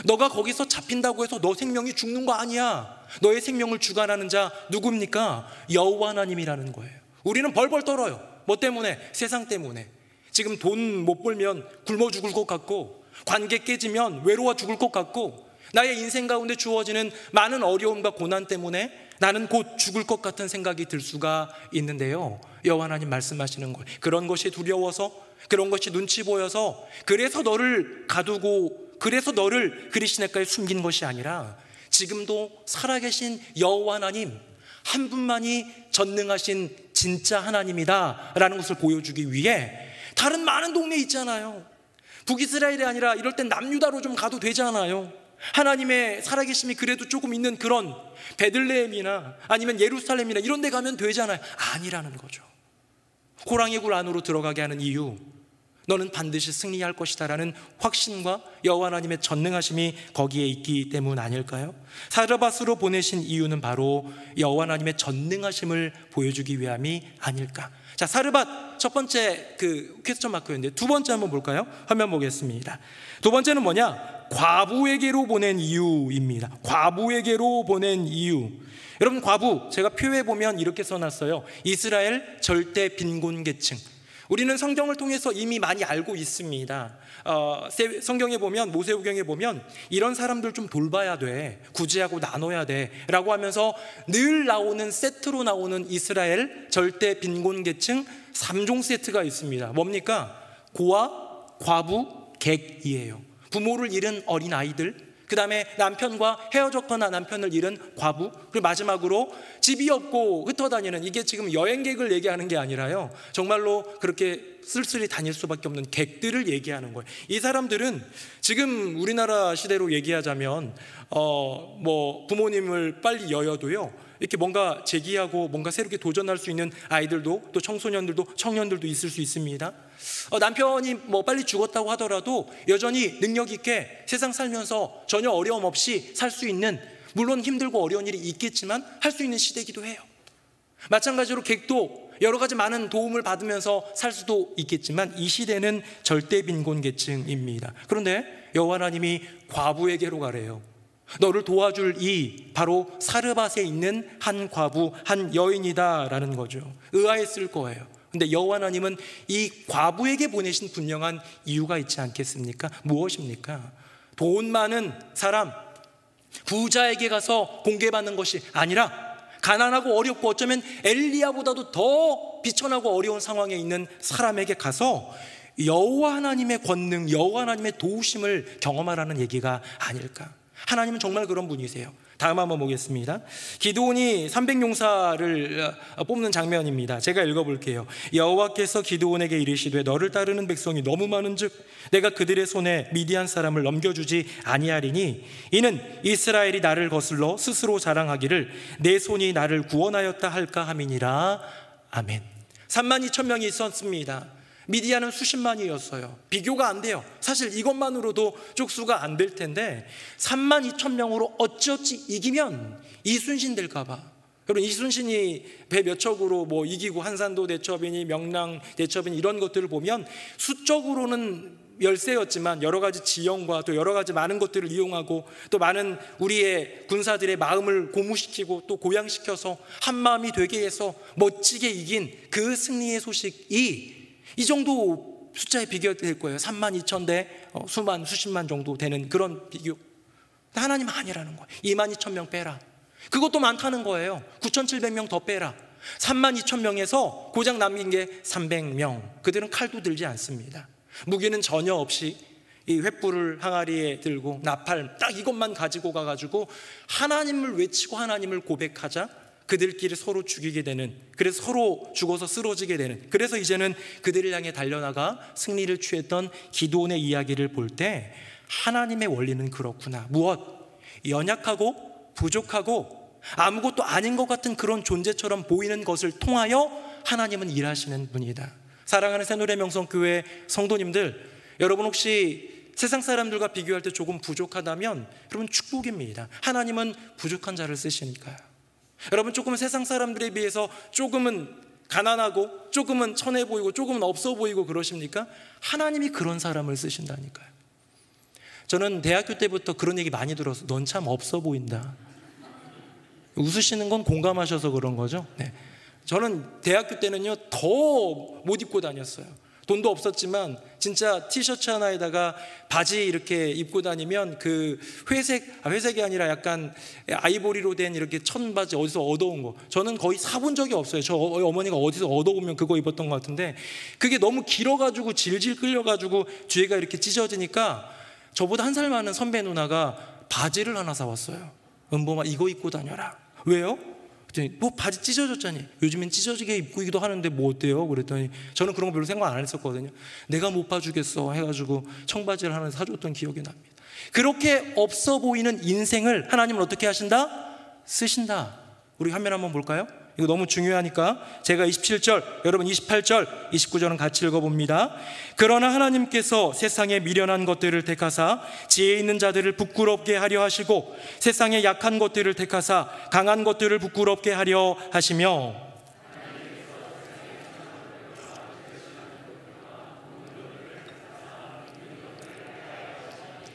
너가 거기서 잡힌다고 해서 너 생명이 죽는 거 아니야. 너의 생명을 주관하는 자 누굽니까? 여호와 하나님이라는 거예요. 우리는 벌벌 떨어요. 뭐 때문에? 세상 때문에. 지금 돈 못 벌면 굶어 죽을 것 같고, 관계 깨지면 외로워 죽을 것 같고, 나의 인생 가운데 주어지는 많은 어려움과 고난 때문에 나는 곧 죽을 것 같은 생각이 들 수가 있는데요, 여호와 하나님 말씀하시는 거예요. 그런 것이 두려워서, 그런 것이 눈치 보여서 그래서 너를 가두고, 그래서 너를 그리 시냇가에 숨긴 것이 아니라 지금도 살아계신 여호와 하나님 한 분만이 전능하신 진짜 하나님이다 라는 것을 보여주기 위해 다른 많은 동네 있잖아요. 북이스라엘이 아니라 이럴 땐 남유다로 좀 가도 되잖아요. 하나님의 살아계심이 그래도 조금 있는 그런 베들레헴이나 아니면 예루살렘이나 이런 데 가면 되잖아요. 아니라는 거죠. 호랑이 굴 안으로 들어가게 하는 이유, 너는 반드시 승리할 것이다 라는 확신과 여호와 하나님의 전능하심이 거기에 있기 때문 아닐까요? 사르밧으로 보내신 이유는 바로 여호와 하나님의 전능하심을 보여주기 위함이 아닐까. 자, 사르밧 첫 번째 그 퀘스천 마크였는데, 두 번째 한번 볼까요? 화면 보겠습니다. 두 번째는 뭐냐? 과부에게로 보낸 이유입니다. 과부에게로 보낸 이유. 여러분, 과부, 제가 표에 보면 이렇게 써놨어요. 이스라엘 절대 빈곤계층. 우리는 성경을 통해서 이미 많이 알고 있습니다. 성경에 보면, 모세오경에 보면 이런 사람들 좀 돌봐야 돼, 구제하고 나눠야 돼 라고 하면서 늘 나오는, 세트로 나오는 이스라엘 절대 빈곤계층 3종 세트가 있습니다. 뭡니까? 고아, 과부, 객이에요. 부모를 잃은 어린아이들, 그 다음에 남편과 헤어졌거나 남편을 잃은 과부, 그리고 마지막으로 집이 없고 흩어다니는, 이게 지금 여행객을 얘기하는 게 아니라요, 정말로 그렇게 쓸쓸히 다닐 수밖에 없는 객들을 얘기하는 거예요. 이 사람들은 지금 우리나라 시대로 얘기하자면 부모님을 빨리 여여도요, 이렇게 뭔가 재기하고 뭔가 새롭게 도전할 수 있는 아이들도, 또 청소년들도, 청년들도 있을 수 있습니다. 남편이 빨리 죽었다고 하더라도 여전히 능력 있게 세상 살면서 전혀 어려움 없이 살 수 있는, 물론 힘들고 어려운 일이 있겠지만 할 수 있는 시대이기도 해요. 마찬가지로 객도 여러 가지 많은 도움을 받으면서 살 수도 있겠지만 이 시대는 절대 빈곤계층입니다. 그런데 여호와 하나님이 과부에게로 가래요. 너를 도와줄 이 바로 사르밧에 있는 한 과부, 한 여인이다 라는 거죠. 의아했을 거예요. 근데 여호와 하나님은 이 과부에게 보내신 분명한 이유가 있지 않겠습니까? 무엇입니까? 돈 많은 사람, 부자에게 가서 공개받는 것이 아니라 가난하고 어렵고 어쩌면 엘리야보다도 더 비천하고 어려운 상황에 있는 사람에게 가서 여호와 하나님의 권능, 여호와 하나님의 도우심을 경험하라는 얘기가 아닐까. 하나님은 정말 그런 분이세요. 다음 한번 보겠습니다. 기드온이 300용사를 뽑는 장면입니다. 제가 읽어볼게요. 여호와께서 기드온에게 이르시되 너를 따르는 백성이 너무 많은즉 내가 그들의 손에 미디안 사람을 넘겨주지 아니하리니 이는 이스라엘이 나를 거슬러 스스로 자랑하기를 내 손이 나를 구원하였다 할까 함이니라. 아멘. 32,000명이 있었습니다. 미디안은 수십만이었어요. 비교가 안 돼요. 사실 이것만으로도 쪽수가 안 될 텐데 32,000명으로 어찌어찌 이기면 이순신 될까봐. 여러분, 이순신이 배 몇 척으로 이기고 한산도 대첩이니 명랑 대첩이니 이런 것들을 보면 수적으로는 열세였지만 여러 가지 지형과 또 여러 가지 많은 것들을 이용하고 또 많은 우리의 군사들의 마음을 고무시키고 또 고양시켜서 한 마음이 되게 해서 멋지게 이긴 그 승리의 소식이 이 정도 숫자에 비교될 거예요. 32,000대 수만, 수십만 정도 되는 그런 비교. 하나님 아니라는 거예요. 22,000명 빼라. 그것도 많다는 거예요. 9,700명 더 빼라. 32,000명에서 고작 남긴 게 300명. 그들은 칼도 들지 않습니다. 무기는 전혀 없이 이 횃불을 항아리에 들고 나팔 딱 이것만 가지고 가가지고 하나님을 외치고 하나님을 고백하자 그들끼리 서로 죽이게 되는, 그래서 서로 죽어서 쓰러지게 되는, 그래서 이제는 그들을 향해 달려나가 승리를 취했던 기드온의 이야기를 볼 때 하나님의 원리는 그렇구나. 무엇? 연약하고 부족하고 아무것도 아닌 것 같은 그런 존재처럼 보이는 것을 통하여 하나님은 일하시는 분이다. 사랑하는 새노래명성교회 성도님들, 여러분 혹시 세상 사람들과 비교할 때 조금 부족하다면 여러분 축복입니다. 하나님은 부족한 자를 쓰시니까요. 여러분 조금은 세상 사람들에 비해서 조금은 가난하고 조금은 천해 보이고 조금은 없어 보이고 그러십니까? 하나님이 그런 사람을 쓰신다니까요. 저는 대학교 때부터 그런 얘기 많이 들어서 넌 참 없어 보인다. 웃으시는 건 공감하셔서 그런 거죠. 네. 저는 대학교 때는요 더 못 입고 다녔어요. 돈도 없었지만 진짜 티셔츠 하나에다가 바지 이렇게 입고 다니면 그 회색이 아니라 약간 아이보리로 된 이렇게 천바지 어디서 얻어온 거, 저는 거의 사본 적이 없어요. 저 어머니가 어디서 얻어오면 그거 입었던 것 같은데 그게 너무 길어가지고 질질 끌려가지고 뒤에가 이렇게 찢어지니까 저보다 한 살 많은 선배 누나가 바지를 하나 사왔어요. 은범아 이거 입고 다녀라. 왜요? 뭐 바지 찢어졌잖니. 요즘엔 찢어지게 입기도 하는데 뭐 어때요? 그랬더니 저는 그런 거 별로 생각 안 했었거든요. 내가 못 봐주겠어 해가지고 청바지를 하나 사줬던 기억이 납니다. 그렇게 없어 보이는 인생을 하나님은 어떻게 하신다? 쓰신다. 우리 화면 한번 볼까요? 이거 너무 중요하니까 제가 27절, 여러분 28절, 29절은 같이 읽어봅니다. 그러나 하나님께서 세상에 미련한 것들을 택하사 지혜 있는 자들을 부끄럽게 하려 하시고 세상에 약한 것들을 택하사 강한 것들을 부끄럽게 하려 하시며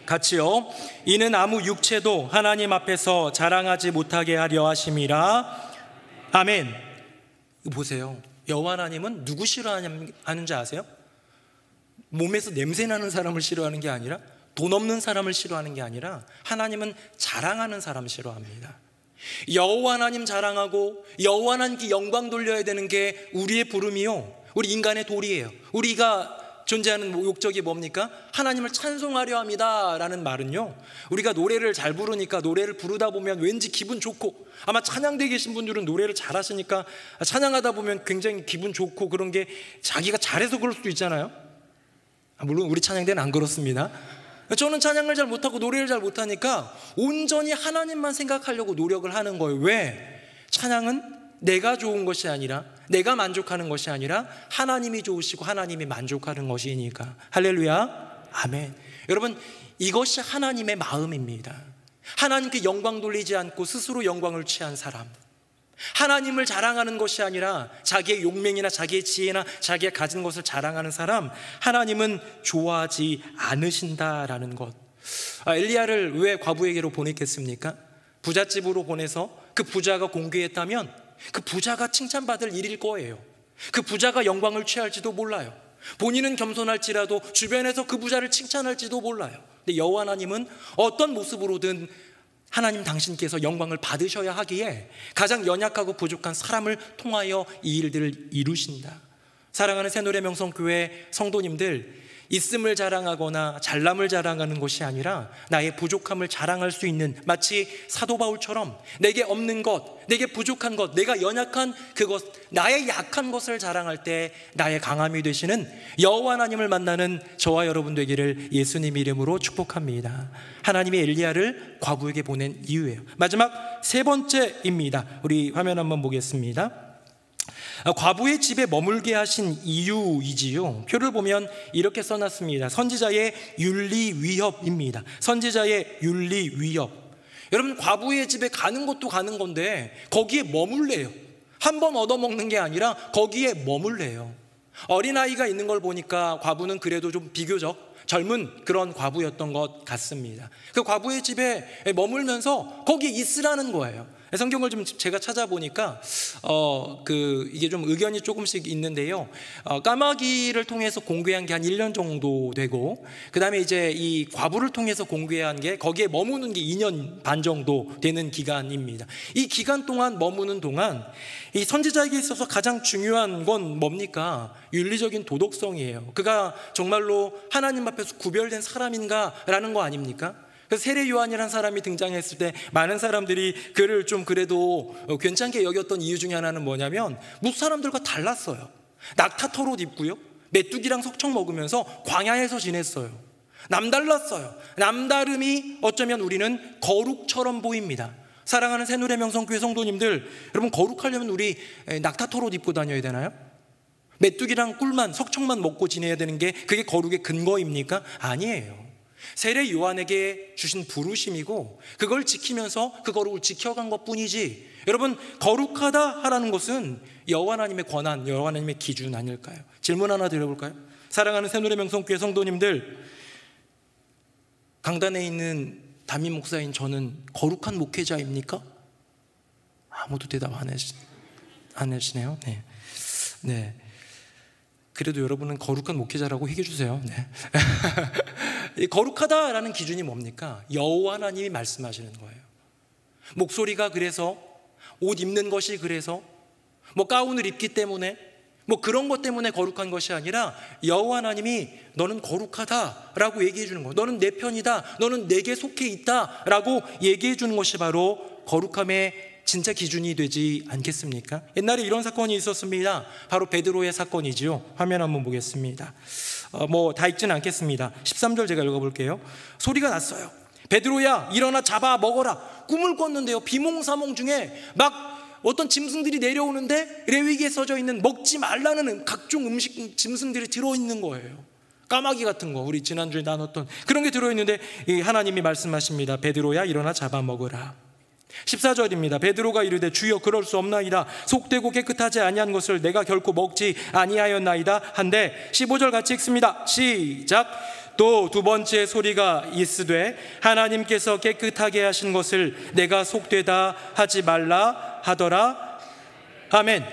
같이요. 이는 아무 육체도 하나님 앞에서 자랑하지 못하게 하려 하심이라. 아멘. 이거 보세요. 여호와 하나님은 누구 싫어하는지 아세요? 몸에서 냄새나는 사람을 싫어하는 게 아니라, 돈 없는 사람을 싫어하는 게 아니라, 하나님은 자랑하는 사람을 싫어합니다. 여호와 하나님 자랑하고 여호와 하나님께 영광 돌려야 되는 게 우리의 부름이요, 우리 인간의 도리예요. 우리가 존재하는 목적이 뭡니까? 하나님을 찬송하려 합니다 라는 말은요, 우리가 노래를 잘 부르니까, 노래를 부르다 보면 왠지 기분 좋고, 아마 찬양대에 계신 분들은 노래를 잘하시니까 찬양하다 보면 굉장히 기분 좋고, 그런 게 자기가 잘해서 그럴 수도 있잖아요. 물론 우리 찬양대는 안 그렇습니다. 저는 찬양을 잘 못하고 노래를 잘 못하니까 온전히 하나님만 생각하려고 노력을 하는 거예요. 왜? 찬양은 내가 좋은 것이 아니라, 내가 만족하는 것이 아니라 하나님이 좋으시고 하나님이 만족하는 것이니까. 할렐루야, 아멘. 여러분, 이것이 하나님의 마음입니다. 하나님께 영광 돌리지 않고 스스로 영광을 취한 사람, 하나님을 자랑하는 것이 아니라 자기의 용맹이나 자기의 지혜나 자기가 가진 것을 자랑하는 사람, 하나님은 좋아하지 않으신다라는 것. 엘리야를 왜 과부에게로 보냈겠습니까? 부잣집으로 보내서 그 부자가 공개했다면 그 부자가 칭찬받을 일일 거예요. 그 부자가 영광을 취할지도 몰라요. 본인은 겸손할지라도 주변에서 그 부자를 칭찬할지도 몰라요. 근데 여호와 하나님은 어떤 모습으로든 하나님 당신께서 영광을 받으셔야 하기에 가장 연약하고 부족한 사람을 통하여 이 일들을 이루신다. 사랑하는 새노래명성교회 성도님들, 있음을 자랑하거나 잘남을 자랑하는 것이 아니라 나의 부족함을 자랑할 수 있는, 마치 사도 바울처럼 내게 없는 것, 내게 부족한 것, 내가 연약한 그것, 나의 약한 것을 자랑할 때 나의 강함이 되시는 여호와 하나님을 만나는 저와 여러분 되기를 예수님 이름으로 축복합니다. 하나님이 엘리야를 과부에게 보낸 이유예요. 마지막 세 번째입니다. 우리 화면 한번 보겠습니다. 과부의 집에 머물게 하신 이유이지요. 표를 보면 이렇게 써놨습니다. 선지자의 윤리 위협입니다. 선지자의 윤리 위협. 여러분, 과부의 집에 가는 것도 가는 건데 거기에 머물래요. 한 번 얻어먹는 게 아니라 거기에 머물래요. 어린아이가 있는 걸 보니까 과부는 그래도 좀 비교적 젊은 그런 과부였던 것 같습니다. 그 과부의 집에 머물면서 거기에 있으라는 거예요. 성경을 좀 제가 찾아보니까 이게 좀 의견이 조금씩 있는데요. 까마귀를 통해서 공개한 게 한 1년 정도 되고, 그 다음에 이제 이 과부를 통해서 공개한 게, 거기에 머무는 게 2년 반 정도 되는 기간입니다. 이 기간 동안 머무는 동안 이 선지자에게 있어서 가장 중요한 건 뭡니까? 윤리적인 도덕성이에요. 그가 정말로 하나님 앞에서 구별된 사람인가라는 거 아닙니까? 그래서 세례 요한이라는 사람이 등장했을 때 많은 사람들이 그를 좀 그래도 괜찮게 여겼던 이유 중에 하나는 뭐냐면, 무사람들과 달랐어요. 낙타털옷 입고요, 메뚜기랑 석청 먹으면서 광야에서 지냈어요. 남달랐어요. 남다름이 어쩌면 우리는 거룩처럼 보입니다. 사랑하는 새노래명성교회 성도님들, 여러분, 거룩하려면 우리 낙타털옷 입고 다녀야 되나요? 메뚜기랑 꿀만, 석청만 먹고 지내야 되는 게 그게 거룩의 근거입니까? 아니에요. 세례 요한에게 주신 부르심이고 그걸 지키면서 그 거룩을 지켜간 것뿐이지, 여러분, 거룩하다 하라는 것은 여호와 하나님의 권한, 여호와 하나님의 기준 아닐까요? 질문 하나 드려볼까요? 사랑하는 새노래명성교회 성도님들, 강단에 있는 담임 목사인 저는 거룩한 목회자입니까? 아무도 대답 안 하시네요. 네. 그래도 여러분은 거룩한 목회자라고 얘기해 주세요. 네. 거룩하다라는 기준이 뭡니까? 여호와 하나님이 말씀하시는 거예요. 목소리가 그래서, 옷 입는 것이 그래서, 가운을 입기 때문에, 그런 것 때문에 거룩한 것이 아니라 여호와 하나님이 너는 거룩하다라고 얘기해 주는 거예요. 너는 내 편이다, 너는 내게 속해 있다라고 얘기해 주는 것이 바로 거룩함의 진짜 기준이 되지 않겠습니까? 옛날에 이런 사건이 있었습니다. 바로 베드로의 사건이지요. 화면 한번 보겠습니다. 다 읽지는 않겠습니다. 13절 제가 읽어볼게요. 소리가 났어요. 베드로야, 일어나 잡아 먹어라. 꿈을 꿨는데요, 비몽사몽 중에 막 어떤 짐승들이 내려오는데 레위기에 써져 있는 먹지 말라는 각종 음식 짐승들이 들어있는 거예요. 까마귀 같은 거, 우리 지난주에 나눴던 그런 게 들어있는데 하나님이 말씀하십니다. 베드로야, 일어나 잡아 먹으라. 14절입니다. 베드로가 이르되 주여, 그럴 수 없나이다. 속되고 깨끗하지 아니한 것을 내가 결코 먹지 아니하였나이다 한데, 15절 같이 읽습니다. 시작. 또 두 번째 소리가 있으되 하나님께서 깨끗하게 하신 것을 내가 속되다 하지 말라 하더라. 아멘.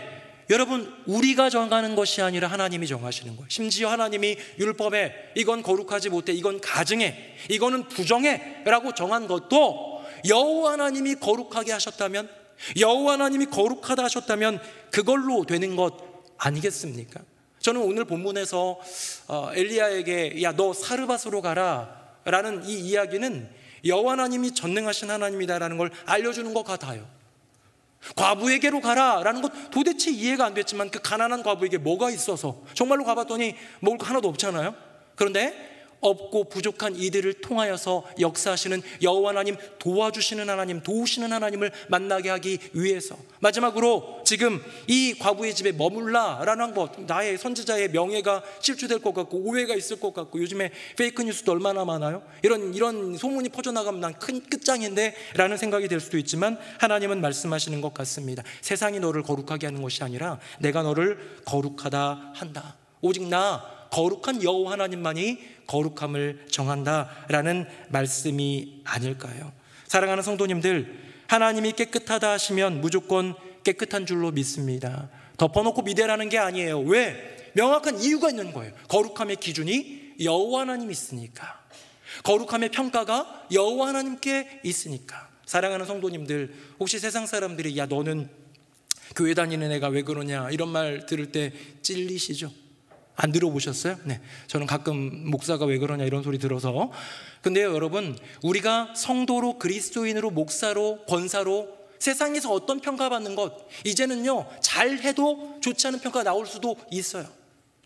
여러분, 우리가 정하는 것이 아니라 하나님이 정하시는 거예요. 심지어 하나님이 율법에 이건 거룩하지 못해, 이건 가증해, 이거는 부정해 라고 정한 것도 여호와 하나님이 거룩하게 하셨다면, 여호와 하나님이 거룩하다 하셨다면 그걸로 되는 것 아니겠습니까? 저는 오늘 본문에서 엘리야에게 야, 너 사르밧으로 가라 라는 이 이야기는 여호와 하나님이 전능하신 하나님이다라는 걸 알려주는 것 같아요. 과부에게로 가라 라는 것 도대체 이해가 안 됐지만, 그 가난한 과부에게 뭐가 있어서, 정말로 가봤더니 먹을 거 하나도 없잖아요. 그런데 없고 부족한 이들을 통하여서 역사하시는 여호와 하나님, 도와주시는 하나님, 도우시는 하나님을 만나게 하기 위해서, 마지막으로 지금 이 과부의 집에 머물라라는 것, 나의 선지자의 명예가 실추될 것 같고 오해가 있을 것 같고, 요즘에 페이크 뉴스도 얼마나 많아요. 이런 소문이 퍼져나가면 난 큰 끝장인데 라는 생각이 들 수도 있지만, 하나님은 말씀하시는 것 같습니다. 세상이 너를 거룩하게 하는 것이 아니라 내가 너를 거룩하다 한다. 오직 나 거룩한 여호와 하나님만이 거룩함을 정한다라는 말씀이 아닐까요? 사랑하는 성도님들, 하나님이 깨끗하다 하시면 무조건 깨끗한 줄로 믿습니다. 덮어놓고 믿으라는 게 아니에요. 왜? 명확한 이유가 있는 거예요. 거룩함의 기준이 여호와 하나님이 있으니까, 거룩함의 평가가 여호와 하나님께 있으니까. 사랑하는 성도님들, 혹시 세상 사람들이 야, 너는 교회 다니는 애가 왜 그러냐 이런 말 들을 때 찔리시죠? 안 들어보셨어요? 네, 저는 가끔 목사가 왜 그러냐 이런 소리 들어서. 근데요 여러분, 우리가 성도로, 그리스도인으로, 목사로, 권사로 세상에서 어떤 평가받는 것, 이제는요 잘해도 좋지 않은 평가가 나올 수도 있어요.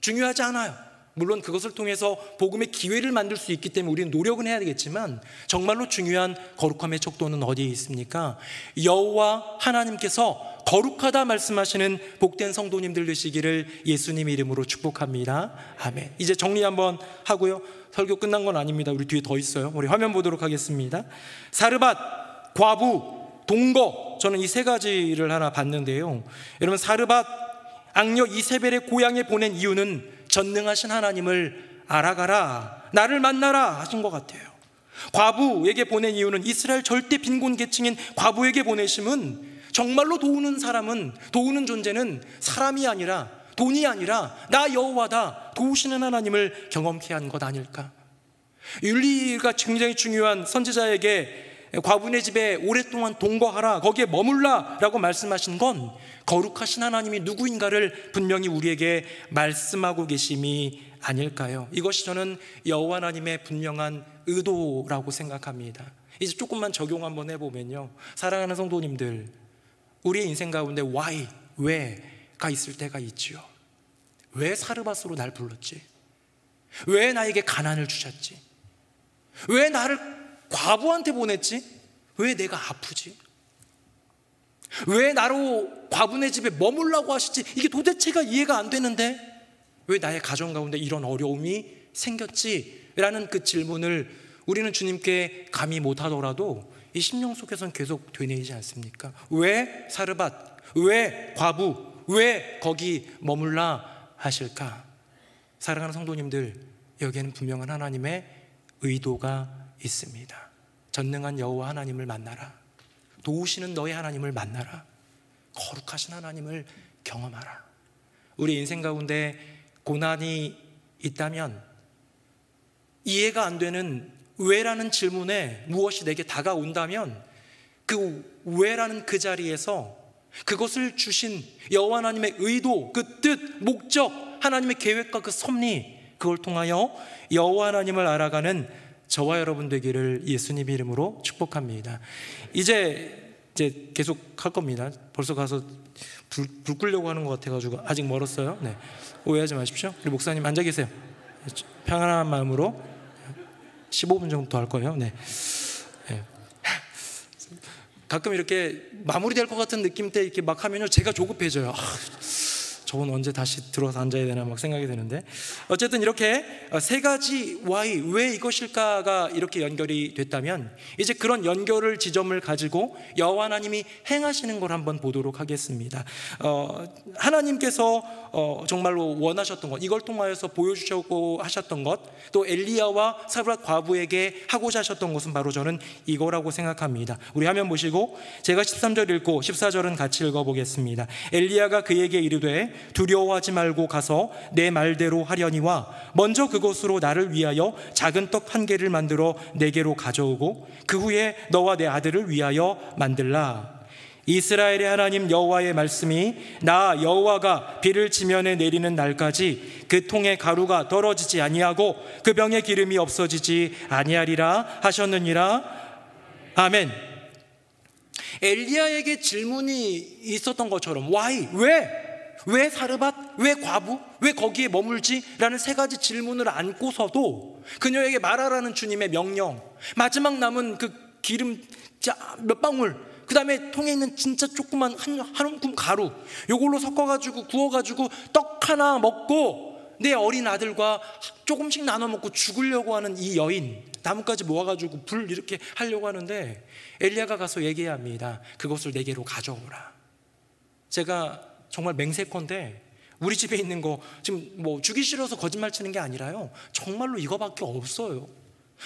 중요하지 않아요. 물론 그것을 통해서 복음의 기회를 만들 수 있기 때문에 우리는 노력은 해야 되겠지만, 정말로 중요한 거룩함의 척도는 어디에 있습니까? 여호와 하나님께서 거룩하다 말씀하시는 복된 성도님들 되시기를 예수님 이름으로 축복합니다. 아멘. 이제 정리 한번 하고요, 설교 끝난 건 아닙니다. 우리 뒤에 더 있어요. 우리 화면 보도록 하겠습니다. 사르밧, 과부, 동거, 저는 이 세 가지를 하나 봤는데요, 여러분, 사르밧, 악녀 이세벨의 고향에 보낸 이유는 전능하신 하나님을 알아가라, 나를 만나라 하신 것 같아요. 과부에게 보낸 이유는 이스라엘 절대 빈곤 계층인 과부에게 보내심은 정말로 도우는 사람은, 도우는 존재는 사람이 아니라, 돈이 아니라 나 여호와다, 도우시는 하나님을 경험케 한 것 아닐까. 윤리가 굉장히 중요한 선지자에게 과부네 집에 오랫동안 동거하라, 거기에 머물라 라고 말씀하신 건 거룩하신 하나님이 누구인가를 분명히 우리에게 말씀하고 계심이 아닐까요? 이것이 저는 여호와 하나님의 분명한 의도라고 생각합니다. 이제 조금만 적용 한번 해보면요, 사랑하는 성도님들, 우리의 인생 가운데 why, 왜가 있을 때가 있지요. 왜 사르밧으로 날 불렀지? 왜 나에게 가난을 주셨지? 왜 나를 과부한테 보냈지? 왜 내가 아프지? 왜 나로 과부네 집에 머물라고 하시지? 이게 도대체가 이해가 안 되는데 왜 나의 가정 가운데 이런 어려움이 생겼지? 라는 그 질문을 우리는 주님께 감히 못하더라도 이 심령 속에서는 계속 되뇌이지 않습니까? 왜 사르밧, 왜 과부, 왜 거기 머물라 하실까? 사랑하는 성도님들, 여기에는 분명한 하나님의 의도가 있습니다. 전능한 여호와 하나님을 만나라, 도우시는 너의 하나님을 만나라, 거룩하신 하나님을 경험하라. 우리 인생 가운데 고난이 있다면 이해가 안 되는 왜라는 질문에 무엇이 내게 다가온다면, 그 왜라는 그 자리에서 그것을 주신 여호와 하나님의 의도, 그 뜻, 목적, 하나님의 계획과 그 섭리, 그걸 통하여 여호와 하나님을 알아가는 저와 여러분 되기를 예수님 이름으로 축복합니다. 이제 계속 할 겁니다. 벌써 가서 불 끄려고 하는 것 같아가지고 아직 멀었어요. 네, 오해하지 마십시오. 우리 목사님 앉아 계세요. 평안한 마음으로 15분 정도 더 할 거예요. 네. 네. 가끔 이렇게 마무리될 것 같은 느낌 때 이렇게 막 하면요, 제가 조급해져요. 저건 언제 다시 들어서 앉아야 되나 막 생각이 드는데, 어쨌든 이렇게 세 가지 why, 왜 이것일까가 이렇게 연결이 됐다면, 이제 그런 연결을 지점을 가지고 여호와 하나님이 행하시는 걸 한번 보도록 하겠습니다. 하나님께서 정말로 원하셨던 것, 이걸 통하여서 보여주시고 하셨던 것, 또 엘리야와 사르밧 과부에게 하고자 하셨던 것은 바로 저는 이거라고 생각합니다. 우리 화면 보시고 제가 13절 읽고 14절은 같이 읽어보겠습니다. 엘리야가 그에게 이르되 두려워하지 말고 가서 내 말대로 하려니와 먼저 그곳으로 나를 위하여 작은 떡 한 개를 만들어 내게로 가져오고 그 후에 너와 내 아들을 위하여 만들라. 이스라엘의 하나님 여호와의 말씀이 나 여호와가 비를 지면에 내리는 날까지 그 통에 가루가 떨어지지 아니하고 그 병에 기름이 없어지지 아니하리라 하셨느니라. 아멘. 엘리야에게 질문이 있었던 것처럼 why, 왜 사르밧, 왜 과부, 왜 거기에 머물지? 라는 세 가지 질문을 안고서도 그녀에게 말하라는 주님의 명령, 마지막 남은 그 기름 몇 방울, 그 다음에 통에 있는 진짜 조그만 한 움큼 가루, 요걸로 섞어가지고 구워가지고 떡 하나 먹고 내 어린 아들과 조금씩 나눠 먹고 죽으려고 하는 이 여인, 나뭇가지 모아가지고 불 이렇게 하려고 하는데 엘리야가 가서 얘기합니다. 그것을 내게로 가져오라. 제가 정말 맹세컨대 우리 집에 있는 거 지금 뭐 주기 싫어서 거짓말 치는 게 아니라요, 정말로 이거밖에 없어요.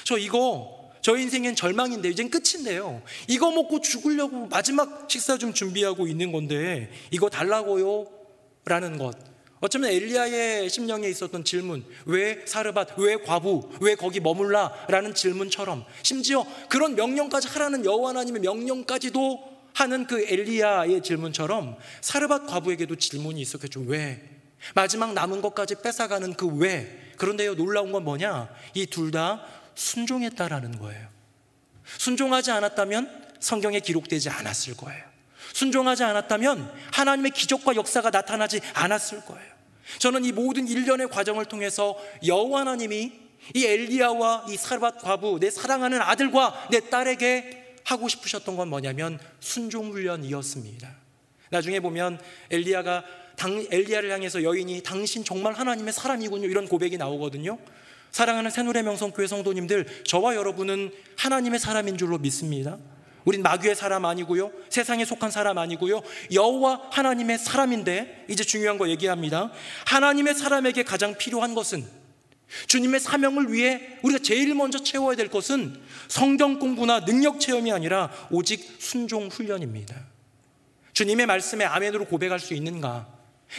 저 인생엔 절망인데 이젠 끝인데요, 이거 먹고 죽으려고 마지막 식사 좀 준비하고 있는 건데 이거 달라고요? 라는 것. 어쩌면 엘리야의 심령에 있었던 질문, 왜 사르밧, 왜 과부, 왜 거기 머물라? 라는 질문처럼, 심지어 그런 명령까지 하라는 여호와 하나님의 명령까지도 하는 그 엘리야의 질문처럼 사르밧 과부에게도 질문이 있었겠죠. 왜? 마지막 남은 것까지 뺏어가는 그 왜. 그런데요, 놀라운 건 뭐냐? 이 둘 다 순종했다라는 거예요. 순종하지 않았다면 성경에 기록되지 않았을 거예요. 순종하지 않았다면 하나님의 기적과 역사가 나타나지 않았을 거예요. 저는 이 모든 일련의 과정을 통해서 여호와 하나님이 이 엘리야와 이 사르밧 과부, 내 사랑하는 아들과 내 딸에게 하고 싶으셨던 건 뭐냐면 순종훈련이었습니다. 나중에 보면 엘리야를 향해서 여인이 당신 정말 하나님의 사람이군요, 이런 고백이 나오거든요. 사랑하는 새누리 명성교회 성도님들, 저와 여러분은 하나님의 사람인 줄로 믿습니다. 우린 마귀의 사람 아니고요, 세상에 속한 사람 아니고요, 여호와 하나님의 사람인데, 이제 중요한 거 얘기합니다. 하나님의 사람에게 가장 필요한 것은, 주님의 사명을 위해 우리가 제일 먼저 채워야 될 것은 성경 공부나 능력 체험이 아니라 오직 순종 훈련입니다. 주님의 말씀에 아멘으로 고백할 수 있는가?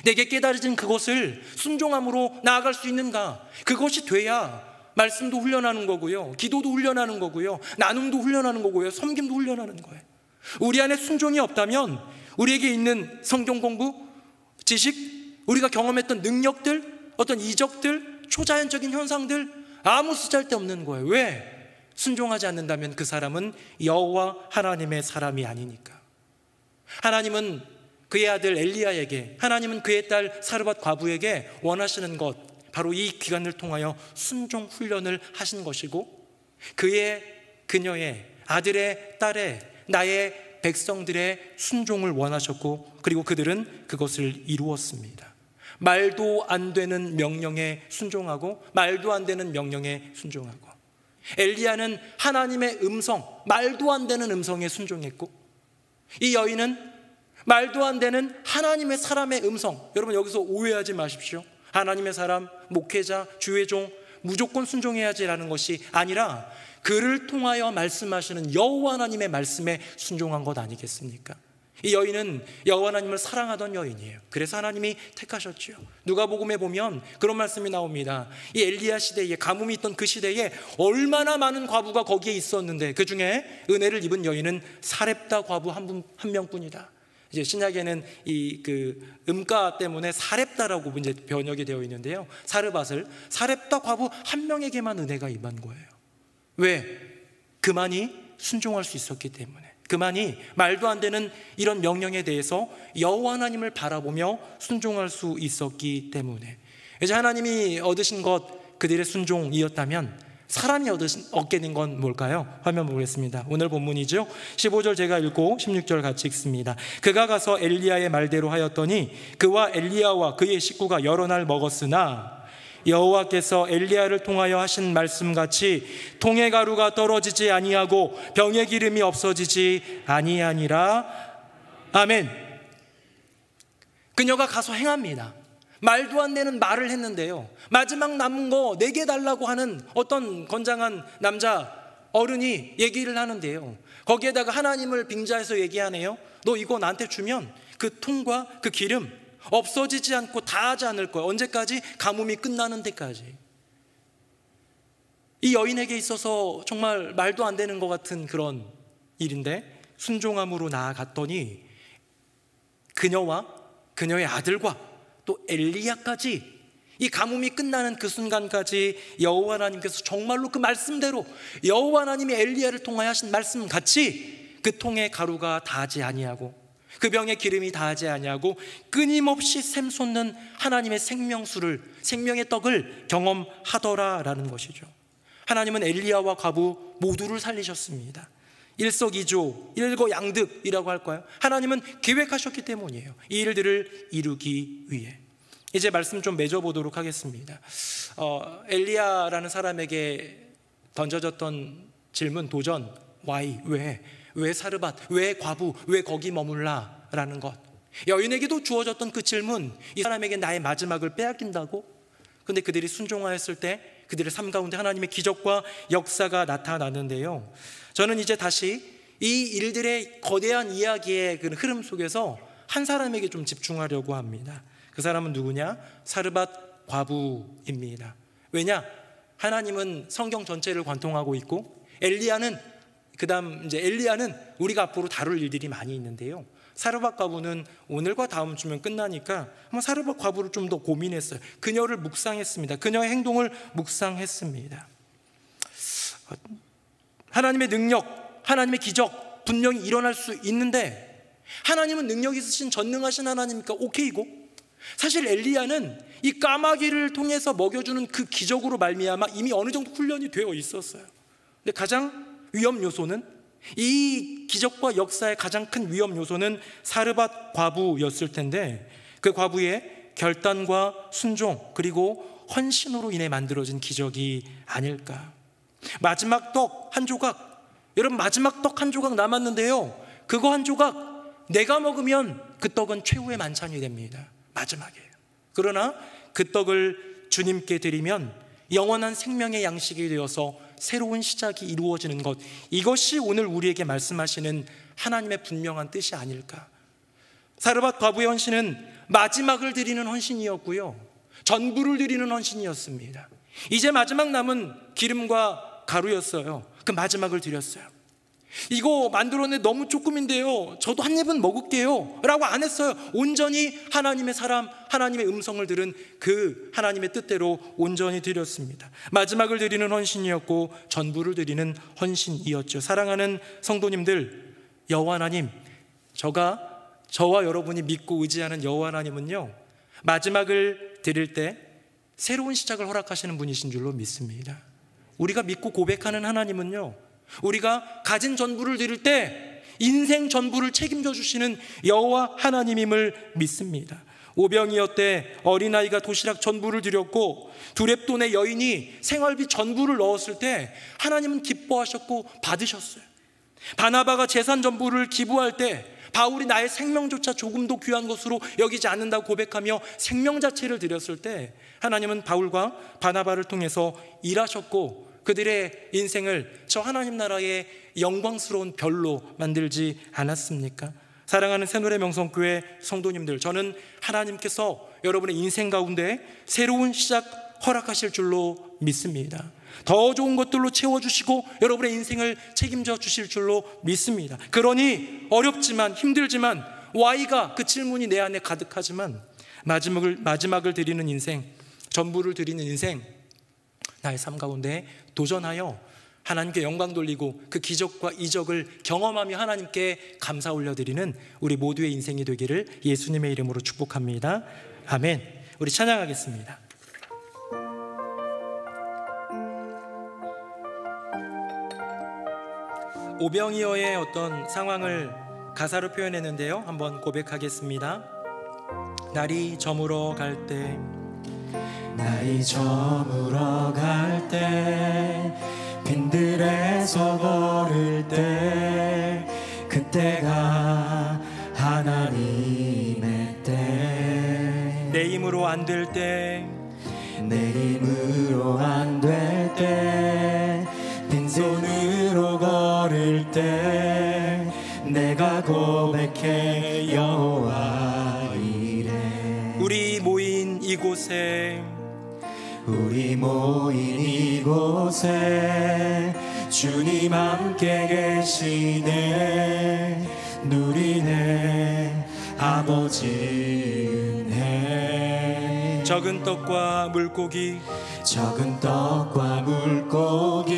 내게 깨달아진 그것을 순종함으로 나아갈 수 있는가? 그것이 돼야 말씀도 훈련하는 거고요, 기도도 훈련하는 거고요, 나눔도 훈련하는 거고요, 섬김도 훈련하는 거예요. 우리 안에 순종이 없다면 우리에게 있는 성경 공부, 지식, 우리가 경험했던 능력들, 어떤 이적들, 초자연적인 현상들 아무 쓰잘데없는 거예요. 왜? 순종하지 않는다면 그 사람은 여호와 하나님의 사람이 아니니까. 하나님은 그의 아들 엘리야에게, 하나님은 그의 딸 사르밧 과부에게 원하시는 것, 바로 이 기간을 통하여 순종 훈련을 하신 것이고, 그녀의, 아들의, 딸의, 나의 백성들의 순종을 원하셨고, 그리고 그들은 그것을 이루었습니다. 말도 안 되는 명령에 순종하고, 말도 안 되는 명령에 순종하고. 엘리야는 하나님의 음성, 말도 안 되는 음성에 순종했고, 이 여인은 말도 안 되는 하나님의 사람의 음성. 여러분, 여기서 오해하지 마십시오. 하나님의 사람, 목회자, 주의 종 무조건 순종해야지라는 것이 아니라 그를 통하여 말씀하시는 여호와 하나님의 말씀에 순종한 것 아니겠습니까? 이 여인은 여호와 하나님을 사랑하던 여인이에요. 그래서 하나님이 택하셨죠. 누가복음에 보면 그런 말씀이 나옵니다. 이 엘리야 시대에, 가뭄이 있던 그 시대에 얼마나 많은 과부가 거기에 있었는데 그 중에 은혜를 입은 여인은 사렙다 과부 한 명뿐이다. 이제 신약에는 음가 때문에 사렙다라고 이제 번역이 되어 있는데요, 사렙다 과부 한 명에게만 은혜가 임한 거예요. 왜? 그만이 순종할 수 있었기 때문에, 그만이 말도 안 되는 이런 명령에 대해서 여호와 하나님을 바라보며 순종할 수 있었기 때문에. 이제 하나님이 얻으신 것, 그들의 순종이었다면 사람이 얻게 된 건 뭘까요? 화면 보겠습니다. 오늘 본문이죠. 15절 제가 읽고 16절 같이 읽습니다. 그가 가서 엘리야의 말대로 하였더니 그와 엘리야와 그의 식구가 여러 날 먹었으나 여호와께서 엘리야를 통하여 하신 말씀같이 통의 가루가 떨어지지 아니하고 병의 기름이 없어지지 아니하니라. 아멘. 그녀가 가서 행합니다. 말도 안 되는 말을 했는데요, 마지막 남은 거 4개 달라고 하는 어떤 건장한 남자 어른이 얘기를 하는데요, 거기에다가 하나님을 빙자해서 얘기하네요. 너 이거 나한테 주면 그 통과 그 기름 없어지지 않고 다 하지 않을 거야. 언제까지? 가뭄이 끝나는 데까지. 이 여인에게 있어서 정말 말도 안 되는 것 같은 그런 일인데, 순종함으로 나아갔더니 그녀와 그녀의 아들과 또 엘리야까지, 이 가뭄이 끝나는 그 순간까지 여호와 하나님께서 정말로 그 말씀대로 여호와 하나님이 엘리야를 통하여 하신 말씀 같이 그 통에 가루가 다하지 아니하고 그 병에 기름이 다하지 아니하고 끊임없이 샘솟는 하나님의 생명수를, 생명의 떡을 경험하더라라는 것이죠. 하나님은 엘리야와 과부 모두를 살리셨습니다. 일석이조, 일거양득이라고 할까요? 하나님은 계획하셨기 때문이에요. 이 일들을 이루기 위해. 이제 말씀 좀 맺어보도록 하겠습니다. 엘리야라는 사람에게 던져졌던 질문, 도전, why, 왜 사르밧, 왜 과부, 왜 거기 머물라 라는 것. 여인에게도 주어졌던 그 질문, 이 사람에게 나의 마지막을 빼앗긴다고? 근데 그들이 순종하였을 때 그들의 삶 가운데 하나님의 기적과 역사가 나타나는데요, 저는 이제 다시 이 일들의 거대한 이야기의 그 흐름 속에서 한 사람에게 좀 집중하려고 합니다. 그 사람은 누구냐? 사르밧 과부입니다. 왜냐? 하나님은 성경 전체를 관통하고 있고 엘리야는 우리가 앞으로 다룰 일들이 많이 있는데요, 사르밧 과부는 오늘과 다음 주면 끝나니까 한번 사르밧 과부를 좀 더 고민했어요. 그녀를 묵상했습니다. 그녀의 행동을 묵상했습니다. 하나님의 능력, 하나님의 기적 분명히 일어날 수 있는데, 하나님은 능력 있으신 전능하신 하나님이니까 오케이고, 사실 엘리야는 이 까마귀를 통해서 먹여주는 그 기적으로 말미암아 이미 어느 정도 훈련이 되어 있었어요. 근데 가장 위험 요소는, 이 기적과 역사의 가장 큰 위험 요소는 사르밧 과부였을 텐데, 그 과부의 결단과 순종 그리고 헌신으로 인해 만들어진 기적이 아닐까. 마지막 떡 한 조각, 여러분 마지막 떡 한 조각 남았는데요, 그거 한 조각 내가 먹으면 그 떡은 최후의 만찬이 됩니다. 마지막이에요. 그러나 그 떡을 주님께 드리면 영원한 생명의 양식이 되어서 새로운 시작이 이루어지는 것, 이것이 오늘 우리에게 말씀하시는 하나님의 분명한 뜻이 아닐까. 사르밧 과부의 헌신은 마지막을 드리는 헌신이었고요, 전부를 드리는 헌신이었습니다. 이제 마지막 남은 기름과 가루였어요. 그 마지막을 드렸어요. 이거 만들어내 너무 조금인데요, 저도 한 입은 먹을게요 라고 안 했어요. 온전히 하나님의 사람, 하나님의 음성을 들은 그 하나님의 뜻대로 온전히 드렸습니다. 마지막을 드리는 헌신이었고 전부를 드리는 헌신이었죠. 사랑하는 성도님들, 여호와 하나님, 저와 여러분이 믿고 의지하는 여호와 하나님은요, 마지막을 드릴 때 새로운 시작을 허락하시는 분이신 줄로 믿습니다. 우리가 믿고 고백하는 하나님은요, 우리가 가진 전부를 드릴 때 인생 전부를 책임져 주시는 여호와 하나님임을 믿습니다. 오병이어 때 어린아이가 도시락 전부를 드렸고 두렙돈의 여인이 생활비 전부를 넣었을 때 하나님은 기뻐하셨고 받으셨어요. 바나바가 재산 전부를 기부할 때 바울이 나의 생명조차 조금도 귀한 것으로 여기지 않는다고 고백하며 생명 자체를 드렸을 때 하나님은 바울과 바나바를 통해서 일하셨고 그들의 인생을 저 하나님 나라의 영광스러운 별로 만들지 않았습니까? 사랑하는 새노래 명성교회 성도님들, 저는 하나님께서 여러분의 인생 가운데 새로운 시작 허락하실 줄로 믿습니다. 더 좋은 것들로 채워주시고 여러분의 인생을 책임져 주실 줄로 믿습니다. 그러니 어렵지만 힘들지만 Why가 그 질문이 내 안에 가득하지만 마지막을 드리는 인생, 전부를 드리는 인생, 나의 삶 가운데 도전하여 하나님께 영광 돌리고 그 기적과 이적을 경험하며 하나님께 감사 올려드리는 우리 모두의 인생이 되기를 예수님의 이름으로 축복합니다. 아멘. 우리 찬양하겠습니다. 오병이어의 어떤 상황을 가사로 표현했는데요. 한번 고백하겠습니다. 날이 저물어 갈 때, 날이 저물어 갈 때, 빈들에서 걸을 때, 그때가 하나님의 때. 내 힘으로 안 될 때, 내 힘으로 안 될 때, 빈손으로 걸을 때, 내가 고백해 여호와 이래. 우리 모인 이곳에, 우리 모인 이곳에 주님 함께 계시네. 누리네 아버지 은혜. 적은 떡과 물고기, 적은 떡과 물고기,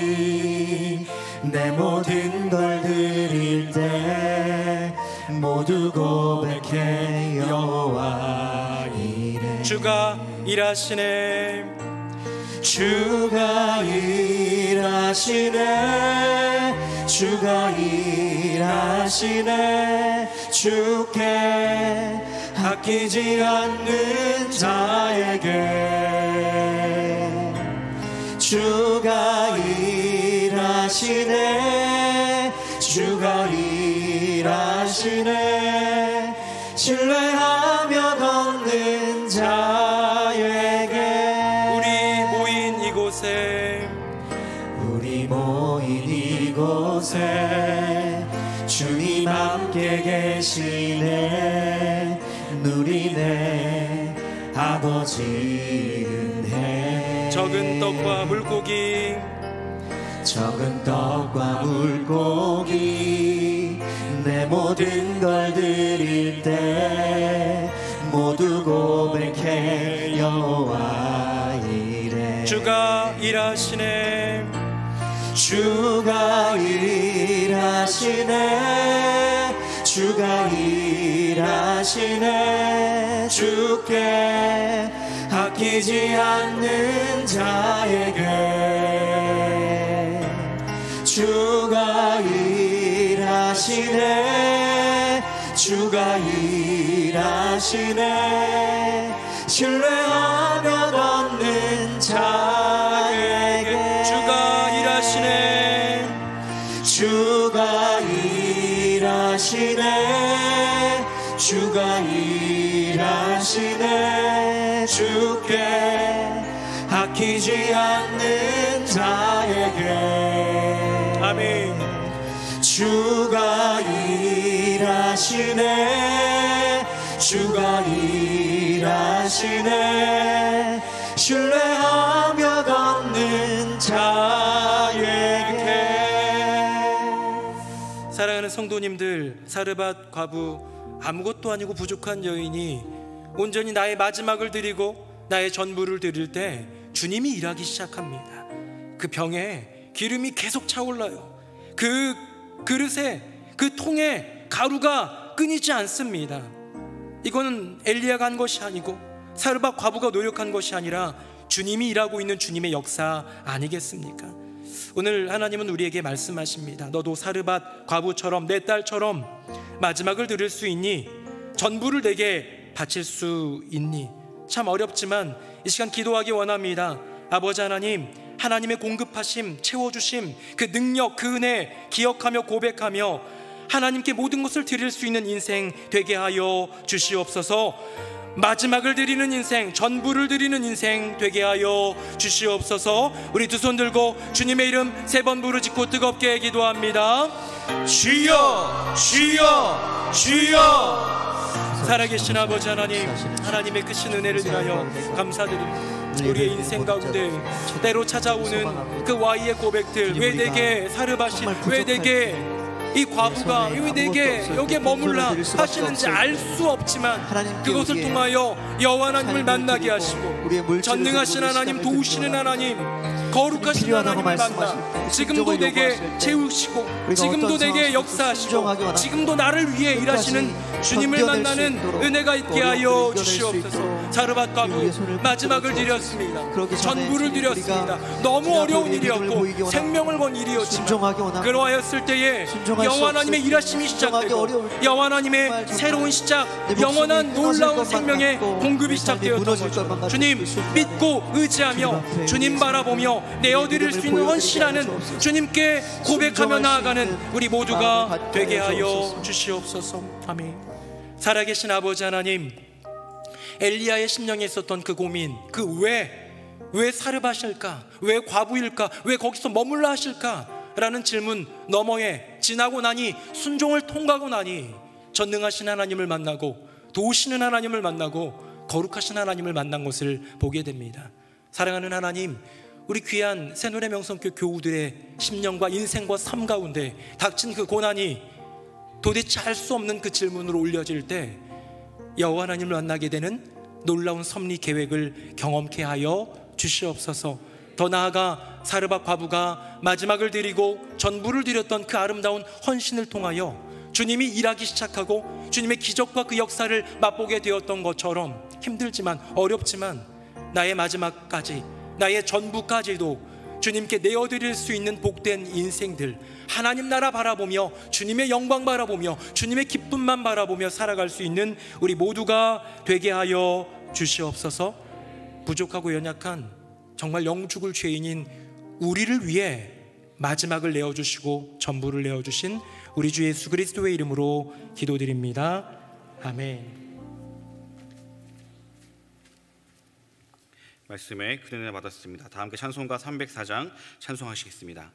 내 모든 걸 드릴 때 모두 고백해 여호와 이래. 주가 일하시네, 주가 일하시네, 주가 일하시네. 주께 아끼지 않는 자에게 주가 일하시네, 주가 일하시네. 신뢰하며 걷는 자에게. 우리 모인 이곳에, 우리 모인 이곳에 주님 함께 계시네. 누리네 아버지 은혜. 적은 떡과 물고기, 적은 떡과 물고기, 내 모든 걸 드릴 때 모두 고백해 여호와 이래. 주가 일하시네, 주가 일하시네, 주가 일하시네. 주께 아끼지 않는 자에게 주가 일하시네, 주가 일하시네. 신뢰하며 걷는 자에게 주가 일하시네, 주가 일하시네, 주가 일하시네. 주께 아끼지 않는 자에게 아멘. 주가 일하시네, 주가 일하시네. 신뢰하며 걷는 자에게. 사랑하는 성도님들, 사르밧 과부, 아무것도 아니고 부족한 여인이 온전히 나의 마지막을 드리고 나의 전부를 드릴 때 주님이 일하기 시작합니다. 그 병에 기름이 계속 차올라요. 그 그릇에, 그 통에 가루가 끊이지 않습니다. 이거는 엘리야가 한 것이 아니고 사르밧 과부가 노력한 것이 아니라 주님이 일하고 있는 주님의 역사 아니겠습니까? 오늘 하나님은 우리에게 말씀하십니다. 너도 사르밧 과부처럼, 내 딸처럼 마지막을 드릴 수 있니? 전부를 내게 바칠 수 있니? 참 어렵지만 이 시간 기도하기 원합니다. 아버지 하나님, 하나님의 공급하심, 채워주심, 그 능력, 그 은혜 기억하며 고백하며 하나님께 모든 것을 드릴 수 있는 인생 되게 하여 주시옵소서. 마지막을 드리는 인생, 전부를 드리는 인생 되게 하여 주시옵소서. 우리 두 손 들고 주님의 이름 3번 부르짖고 뜨겁게 기도합니다. 주여, 주여, 주여. 살아계신 아버지 하나님, 하나님의 크신 은혜를 인하여 감사드립니다. 우리의 인생 가운데 때로 찾아오는 그 와이의 고백들, 왜 내게 사르밧이, 왜 내게 이 과부가, 왜 내게 여기에 머물라 하시는지 알 수 없지만 그것을 통하여 여호와 하나님을 만나게 하시고 전능하신 하나님, 도우시는 하나님, 거룩하신 하나님을 만나 지금도 내게 채우시고 지금도 내게 역사하시고 지금도 나를 위해 일하시는 주님을 견뎌낼 수 만나는 있도록, 은혜가 있게 어려움을 하여 이겨낼 수 주시옵소서. 있도록 사르밧 과부 우리의 손을 마지막을 붙들어 드렸습니다. 그러기 전에 전부를 주님, 드렸습니다. 우리가 너무 그 어려운 앞에 믿음을 보이기 일이었고 원합니다. 생명을 건 일이었지만 순종하기 원합니다. 그러하였을 때에 순종할 수 여호와 하나님의 없을 일하심이 순종하기 시작되고 어려울 때 여호와 하나님의 정말 새로운 시작, 내 목숨이 영원한 끊어질 놀라운 것만 생명의 같고 공급이 우리 삶이 시작되었던 무너질 것만 것처럼 같은 주님 그 순간 믿고 의지하며 주님 앞에 주님 우리의 바라보며 내어드릴 수 있는 헌신하는 주님께 고백하며 나아가는 우리 모두가 되게 하여 주시옵소서. 아멘. 살아계신 아버지 하나님, 엘리야의 심령에 있었던 그 고민, 그 왜 사르밧일까? 왜 과부일까? 왜 거기서 머물러 하실까? 라는 질문 너머에 지나고 나니, 순종을 통과하고 나니 전능하신 하나님을 만나고 도우시는 하나님을 만나고 거룩하신 하나님을 만난 것을 보게 됩니다. 사랑하는 하나님, 우리 귀한 새노래 명성교 교우들의 심령과 인생과 삶 가운데 닥친 그 고난이 도대체 할 수 없는 그 질문으로 올려질 때 여호와 하나님을 만나게 되는 놀라운 섭리 계획을 경험케 하여 주시옵소서. 더 나아가 사르밧 과부가 마지막을 드리고 전부를 드렸던 그 아름다운 헌신을 통하여 주님이 일하기 시작하고 주님의 기적과 그 역사를 맛보게 되었던 것처럼 힘들지만 어렵지만 나의 마지막까지, 나의 전부까지도 주님께 내어드릴 수 있는 복된 인생들, 하나님 나라 바라보며 주님의 영광 바라보며 주님의 기쁨만 바라보며 살아갈 수 있는 우리 모두가 되게 하여 주시옵소서. 부족하고 연약한 정말 영죽을 죄인인 우리를 위해 마지막을 내어주시고 전부를 내어주신 우리 주 예수 그리스도의 이름으로 기도드립니다. 아멘. 말씀에 그 은혜 받았습니다. 다 함께 찬송가 304장 찬송하시겠습니다.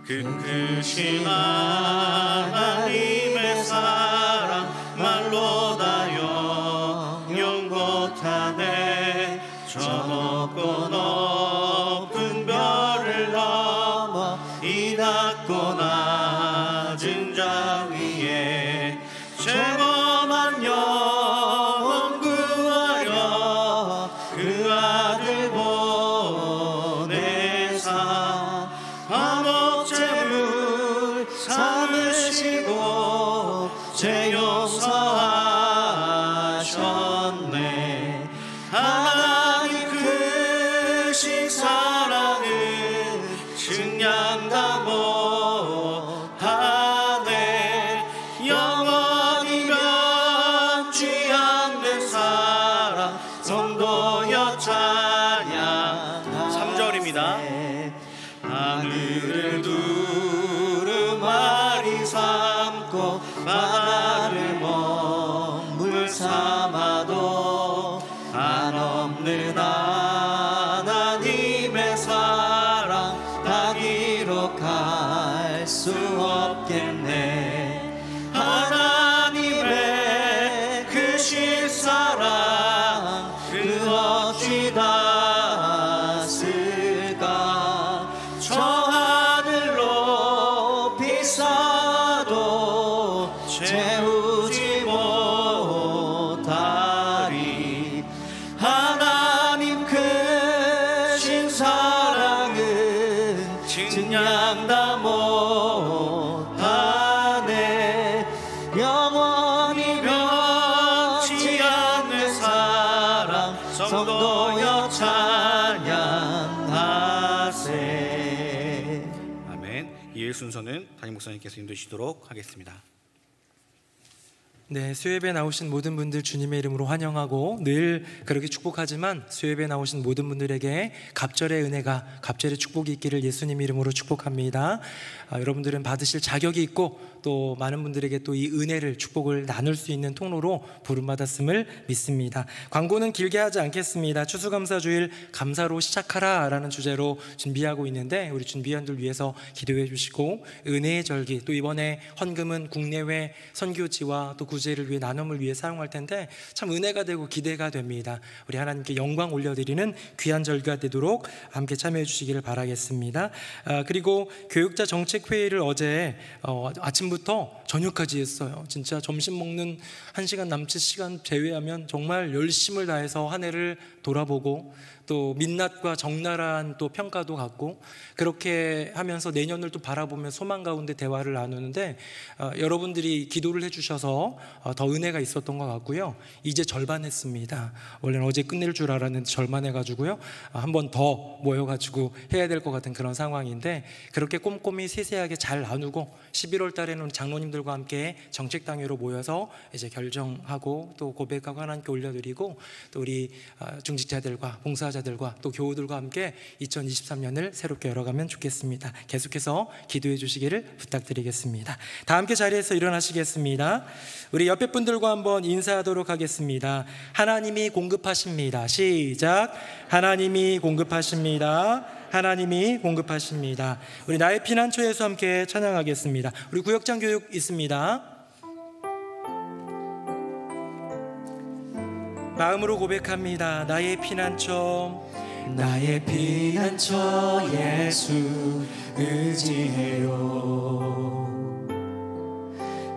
그 크신 하나님의 사랑 말로 다 영영 못하네. 저 높고 높은 별을 넘어 이 낮고 낮은 자 위에 죄범한 영혼 구하려 그 아들 보내사 화목제물 삼으시고 죄 용서하셨네. 하나님 크신 사랑은 증량 다 못하네. 영원히 변치 않는 사랑 성도여 찬양. 3절입니다. 하늘을 두루마리 삼고 바다를 먹물 삼아도 한없는 하나님의 사랑 다 기록할 수 없겠네. 하나님의 크신 사랑 그 어찌 닿았을까. 저 하늘 높이 쌓아도 채우지 못하리. 하나님 크신 사랑은 증량 다 못하네. 영원히 변치 않는 사랑 성도여 찬양하세. 아멘. 이일 순서는 담임 목사님께서 인도해주시도록 하겠습니다. 네, 수협에 나오신 모든 분들 주님의 이름으로 환영하고 늘 그렇게 축복하지만 수협에 나오신 모든 분들에게 갑절의 은혜가, 갑절의 축복이 있기를 예수님 이름으로 축복합니다. 여러분들은 받으실 자격이 있고 또 많은 분들에게 또 이 은혜를, 축복을 나눌 수 있는 통로로 부름받았음을 믿습니다. 광고는 길게 하지 않겠습니다. 추수감사주일 감사로 시작하라 라는 주제로 준비하고 있는데 우리 준비원들 위해서 기도해 주시고, 은혜의 절기, 또 이번에 헌금은 국내외 선교지와 또 구제를 위해 나눔을 위해 사용할 텐데 참 은혜가 되고 기대가 됩니다. 우리 하나님께 영광 올려드리는 귀한 절기가 되도록 함께 참여해 주시기를 바라겠습니다. 그리고 교육자 정책회의를 어제 아침부터 저녁까지 했어요. 진짜 점심 먹는 1시간 남짓 시간 제외하면 정말 열심을 다해서 한 해를 돌아보고 또 민낯과 적나라한 또 평가도 갖고 그렇게 하면서 내년을 또 바라보며 소망 가운데 대화를 나누는데 여러분들이 기도를 해주셔서 더 은혜가 있었던 것 같고요. 이제 절반 했습니다. 원래는 어제 끝낼 줄 알았는데 절반 해가지고요. 한 번 더 모여가지고 해야 될 것 같은 그런 상황인데 그렇게 꼼꼼히 세세하게 잘 나누고 11월 달에는 장로님들과 함께 정책당회로 모여서 이제 결정하고 또 고백하고 하나님께 올려드리고 또 우리 중직자들과 봉사자들과 또 교우들과 함께 2023년을 새롭게 열어가면 좋겠습니다. 계속해서 기도해 주시기를 부탁드리겠습니다. 다 함께 자리에서 일어나시겠습니다. 우리 옆에 분들과 한번 인사하도록 하겠습니다. 하나님이 공급하십니다. 시작. 하나님이 공급하십니다. 하나님이 공급하십니다. 우리 나의 피난처에서 함께 찬양하겠습니다. 우리 구역장 교육 있습니다. 마음으로 고백합니다. 나의 피난처, 나의 피난처 예수 의지해요.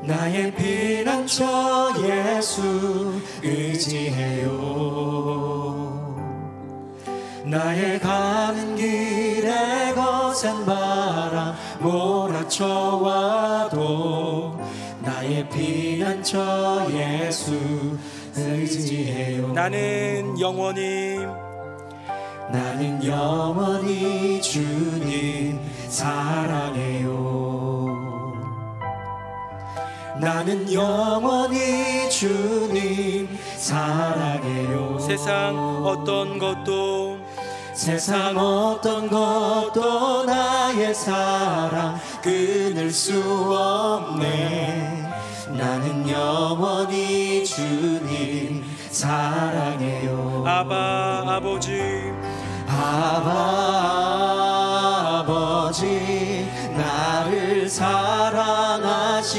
나의 피난처 예수 의지해요. 나의 가는 길에 거센 바람 몰아쳐와도 나의 피난처 예수 의지해요. 나는 영원히 주님 사랑해요. 나는 영원히 주님 사랑해요. 세상 어떤 것도 나의 사랑 끊을 수 없네. 나는 영원히 주님 사랑해요. 아버지 나를 사랑하시니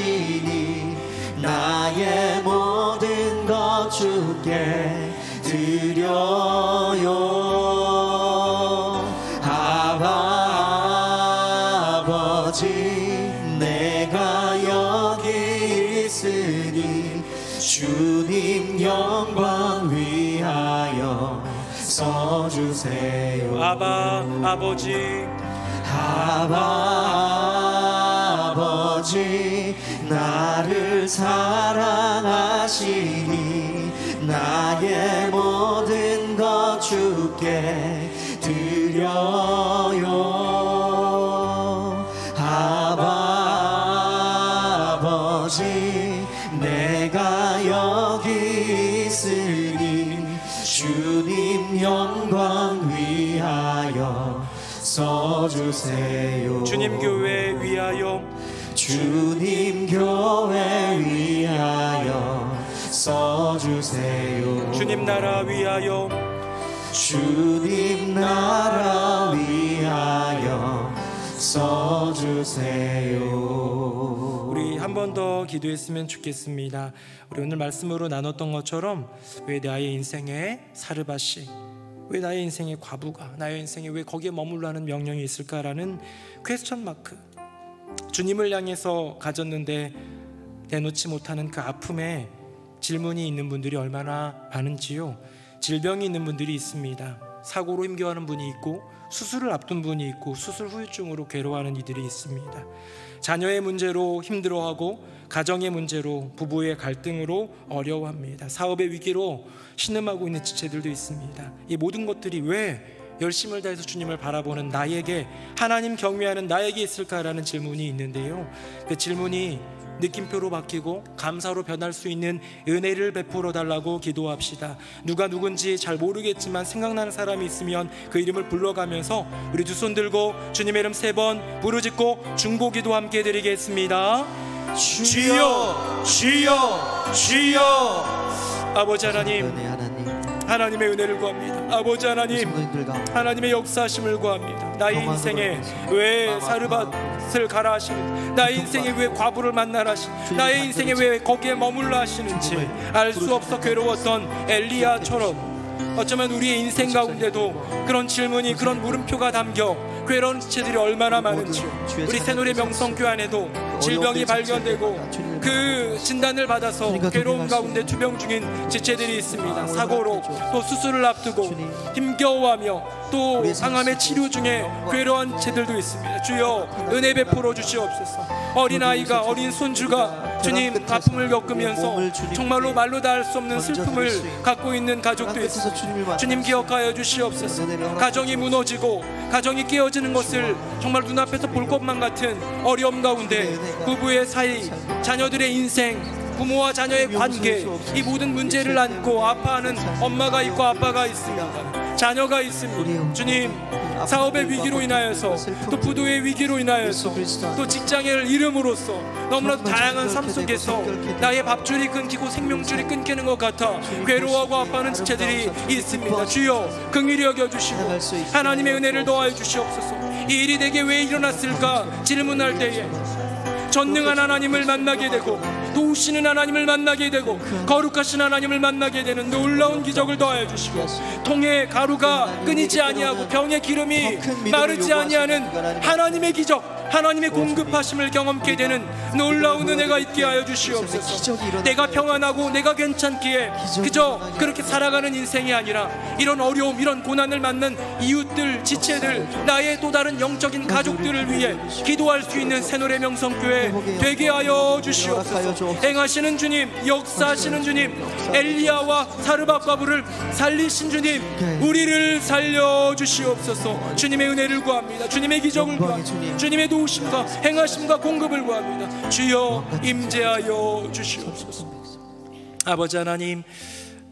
나의 모든 것 주께 드려요. 아버지 내가 여기 있으니 주님 영광 위하여 써주세요. 아버지 나를 사랑하시니 나의 모든 것 주께 드려요. 아버지 내가 여기 있으니 주님 영광 위하여 써주세요. 주님 교회 위하여 써주세요. 주님 나라 위하여 써주세요. 우리 한 번 더 기도했으면 좋겠습니다. 우리 오늘 말씀으로 나눴던 것처럼 왜 나의 인생에 사르밧시, 왜 나의 인생에 과부가, 나의 인생에 왜 거기에 머물라는 명령이 있을까라는 퀘스천 마크, 주님을 향해서 가졌는데 내놓지 못하는 그 아픔에 질문이 있는 분들이 얼마나 많은지요. 질병이 있는 분들이 있습니다. 사고로 힘겨워하는 분이 있고 수술을 앞둔 분이 있고 수술 후유증으로 괴로워하는 이들이 있습니다. 자녀의 문제로 힘들어하고 가정의 문제로 부부의 갈등으로 어려워합니다. 사업의 위기로 신음하고 있는 지체들도 있습니다. 이 모든 것들이 왜 열심을 다해서 주님을 바라보는 나에게, 하나님 경외하는 나에게 있을까라는 질문이 있는데요. 그 질문이 느낌표로 바뀌고 감사로 변할 수 있는 은혜를 베풀어 달라고 기도합시다. 누가 누군지 잘 모르겠지만 생각나는 사람이 있으면 그 이름을 불러가면서 우리 두 손 들고 주님의 이름 3번 부르짖고 중보기도 함께 드리겠습니다. 주여 주여 주여. 아버지 하나님, 하나님의 은혜를 구합니다. 아버지 하나님, 하나님의 역사하심을 구합니다. 나의 인생에 왜 사르밧을 가라 하시는지, 나의 인생에 왜 과부를 만나라 하시는지, 나의 인생에 왜 거기에 머물러 하시는지 알 수 없어 괴로웠던 엘리야처럼 어쩌면 우리의 인생 가운데도 그런 질문이, 그런 물음표가 담겨 괴로운 지체들이 얼마나 많은지, 우리 새노래 명성교 안에도 질병이 발견되고 그 그 진단을 받아서 괴로움 가운데 투병 중인 지체들이 있습니다. 사고로 또 수술을 앞두고 힘겨워하며 또 항암의 치료 중에 괴로운 채들도 있습니다. 주여 은혜 베풀어 주시옵소서. 어린아이가, 어린 손주가 주님 아픔을 겪으면서 정말로 말로 다 할 수 없는 슬픔을 갖고 있는 가족도 있습니다. 주님 기억하여 주시옵소서. 가정이 무너지고 가정이 깨어지는 것을 정말 눈앞에서 볼 것만 같은 어려움 가운데 부부의 사이, 자녀들의 인생, 부모와 자녀의 관계, 이 모든 문제를 안고 아파하는 엄마가 있고 아빠가 있습니다. 자녀가 있습니다. 주님, 사업의 위기로 인하여서 또 부도의 위기로 인하여서 또 직장을 잃음으로써 너무나도 다양한 삶 속에서 나의 밥줄이 끊기고 생명줄이 끊기는 것 같아 괴로워하고 아파하는 지체들이 있습니다. 주여 긍휼히 여겨주시고 하나님의 은혜를 더하여 주시옵소서. 이 일이 내게 왜 일어났을까 질문할 때에 전능한 하나님을 만나게 되고 도우시는 하나님을 만나게 되고 거룩하신 하나님을 만나게 되는 놀라운 기적을 더하여 주시고 통에 가루가 끊이지 아니하고 병의 기름이 마르지 아니하는 하나님의 기적, 하나님의 공급하심을 경험케 되는 놀라운 은혜가 있게 하여 주시옵소서. 내가 평안하고 내가 괜찮기에 그저 그렇게 살아가는 인생이 아니라 이런 어려움, 이런 고난을 만난 이웃들, 지체들, 나의 또 다른 영적인 가족들을 위해 기도할 수 있는 새노래 명성교회 되게 하여 주시옵소서. 행하시는 주님, 역사하시는 주님, 엘리야와 사르밧과불을 살리신 주님, 우리를 살려주시옵소서. 주님의 은혜를 구합니다. 주님의 기적을 구합니다. 주님의 도우심과 행하심과 공급을 구합니다. 주여 임재하여 주시옵소서. 아버지 하나님,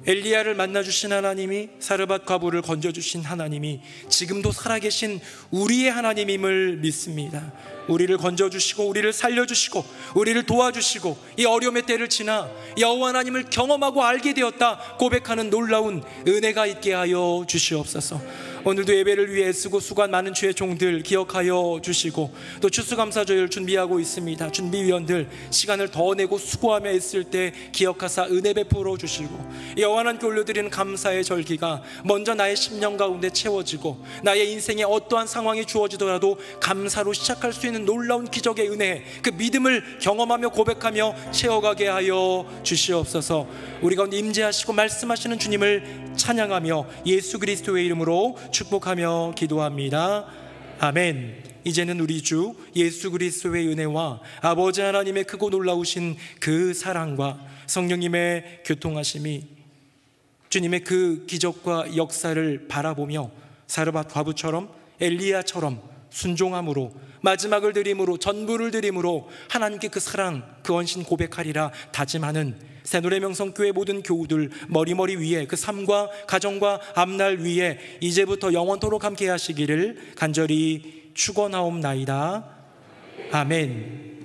엘리야를 만나주신 하나님이, 사르밧 과부를 건져주신 하나님이 지금도 살아계신 우리의 하나님임을 믿습니다. 우리를 건져주시고 우리를 살려주시고 우리를 도와주시고 이 어려움의 때를 지나 여호와 하나님을 경험하고 알게 되었다 고백하는 놀라운 은혜가 있게 하여 주시옵소서. 오늘도 예배를 위해 애쓰고 수고한 많은 주의 종들 기억하여 주시고 또 추수감사절을 준비하고 있습니다. 준비위원들 시간을 더 내고 수고하며 애쓸 때 기억하사 은혜 베풀어 주시고 여호와 하나님께 올려드리는 감사의 절기가 먼저 나의 심령 가운데 채워지고 나의 인생에 어떠한 상황이 주어지더라도 감사로 시작할 수 있는 놀라운 기적의 은혜, 그 믿음을 경험하며 고백하며 채워가게 하여 주시옵소서. 우리 가운데 임재하시고 말씀하시는 주님을 찬양하며 예수 그리스도의 이름으로 축복하며 기도합니다. 아멘. 이제는 우리 주 예수 그리스도의 은혜와 아버지 하나님의 크고 놀라우신 그 사랑과 성령님의 교통하심이 주님의 그 기적과 역사를 바라보며 사르밧 과부처럼 엘리야처럼 순종함으로 마지막을 드림으로 전부를 드림으로 하나님께 그 사랑 그 헌신 고백하리라 다짐하는 새노래 명성교회 모든 교우들 머리머리 위에 그 삶과 가정과 앞날 위에 이제부터 영원토록 함께 하시기를 간절히 축원하옵나이다. 아멘.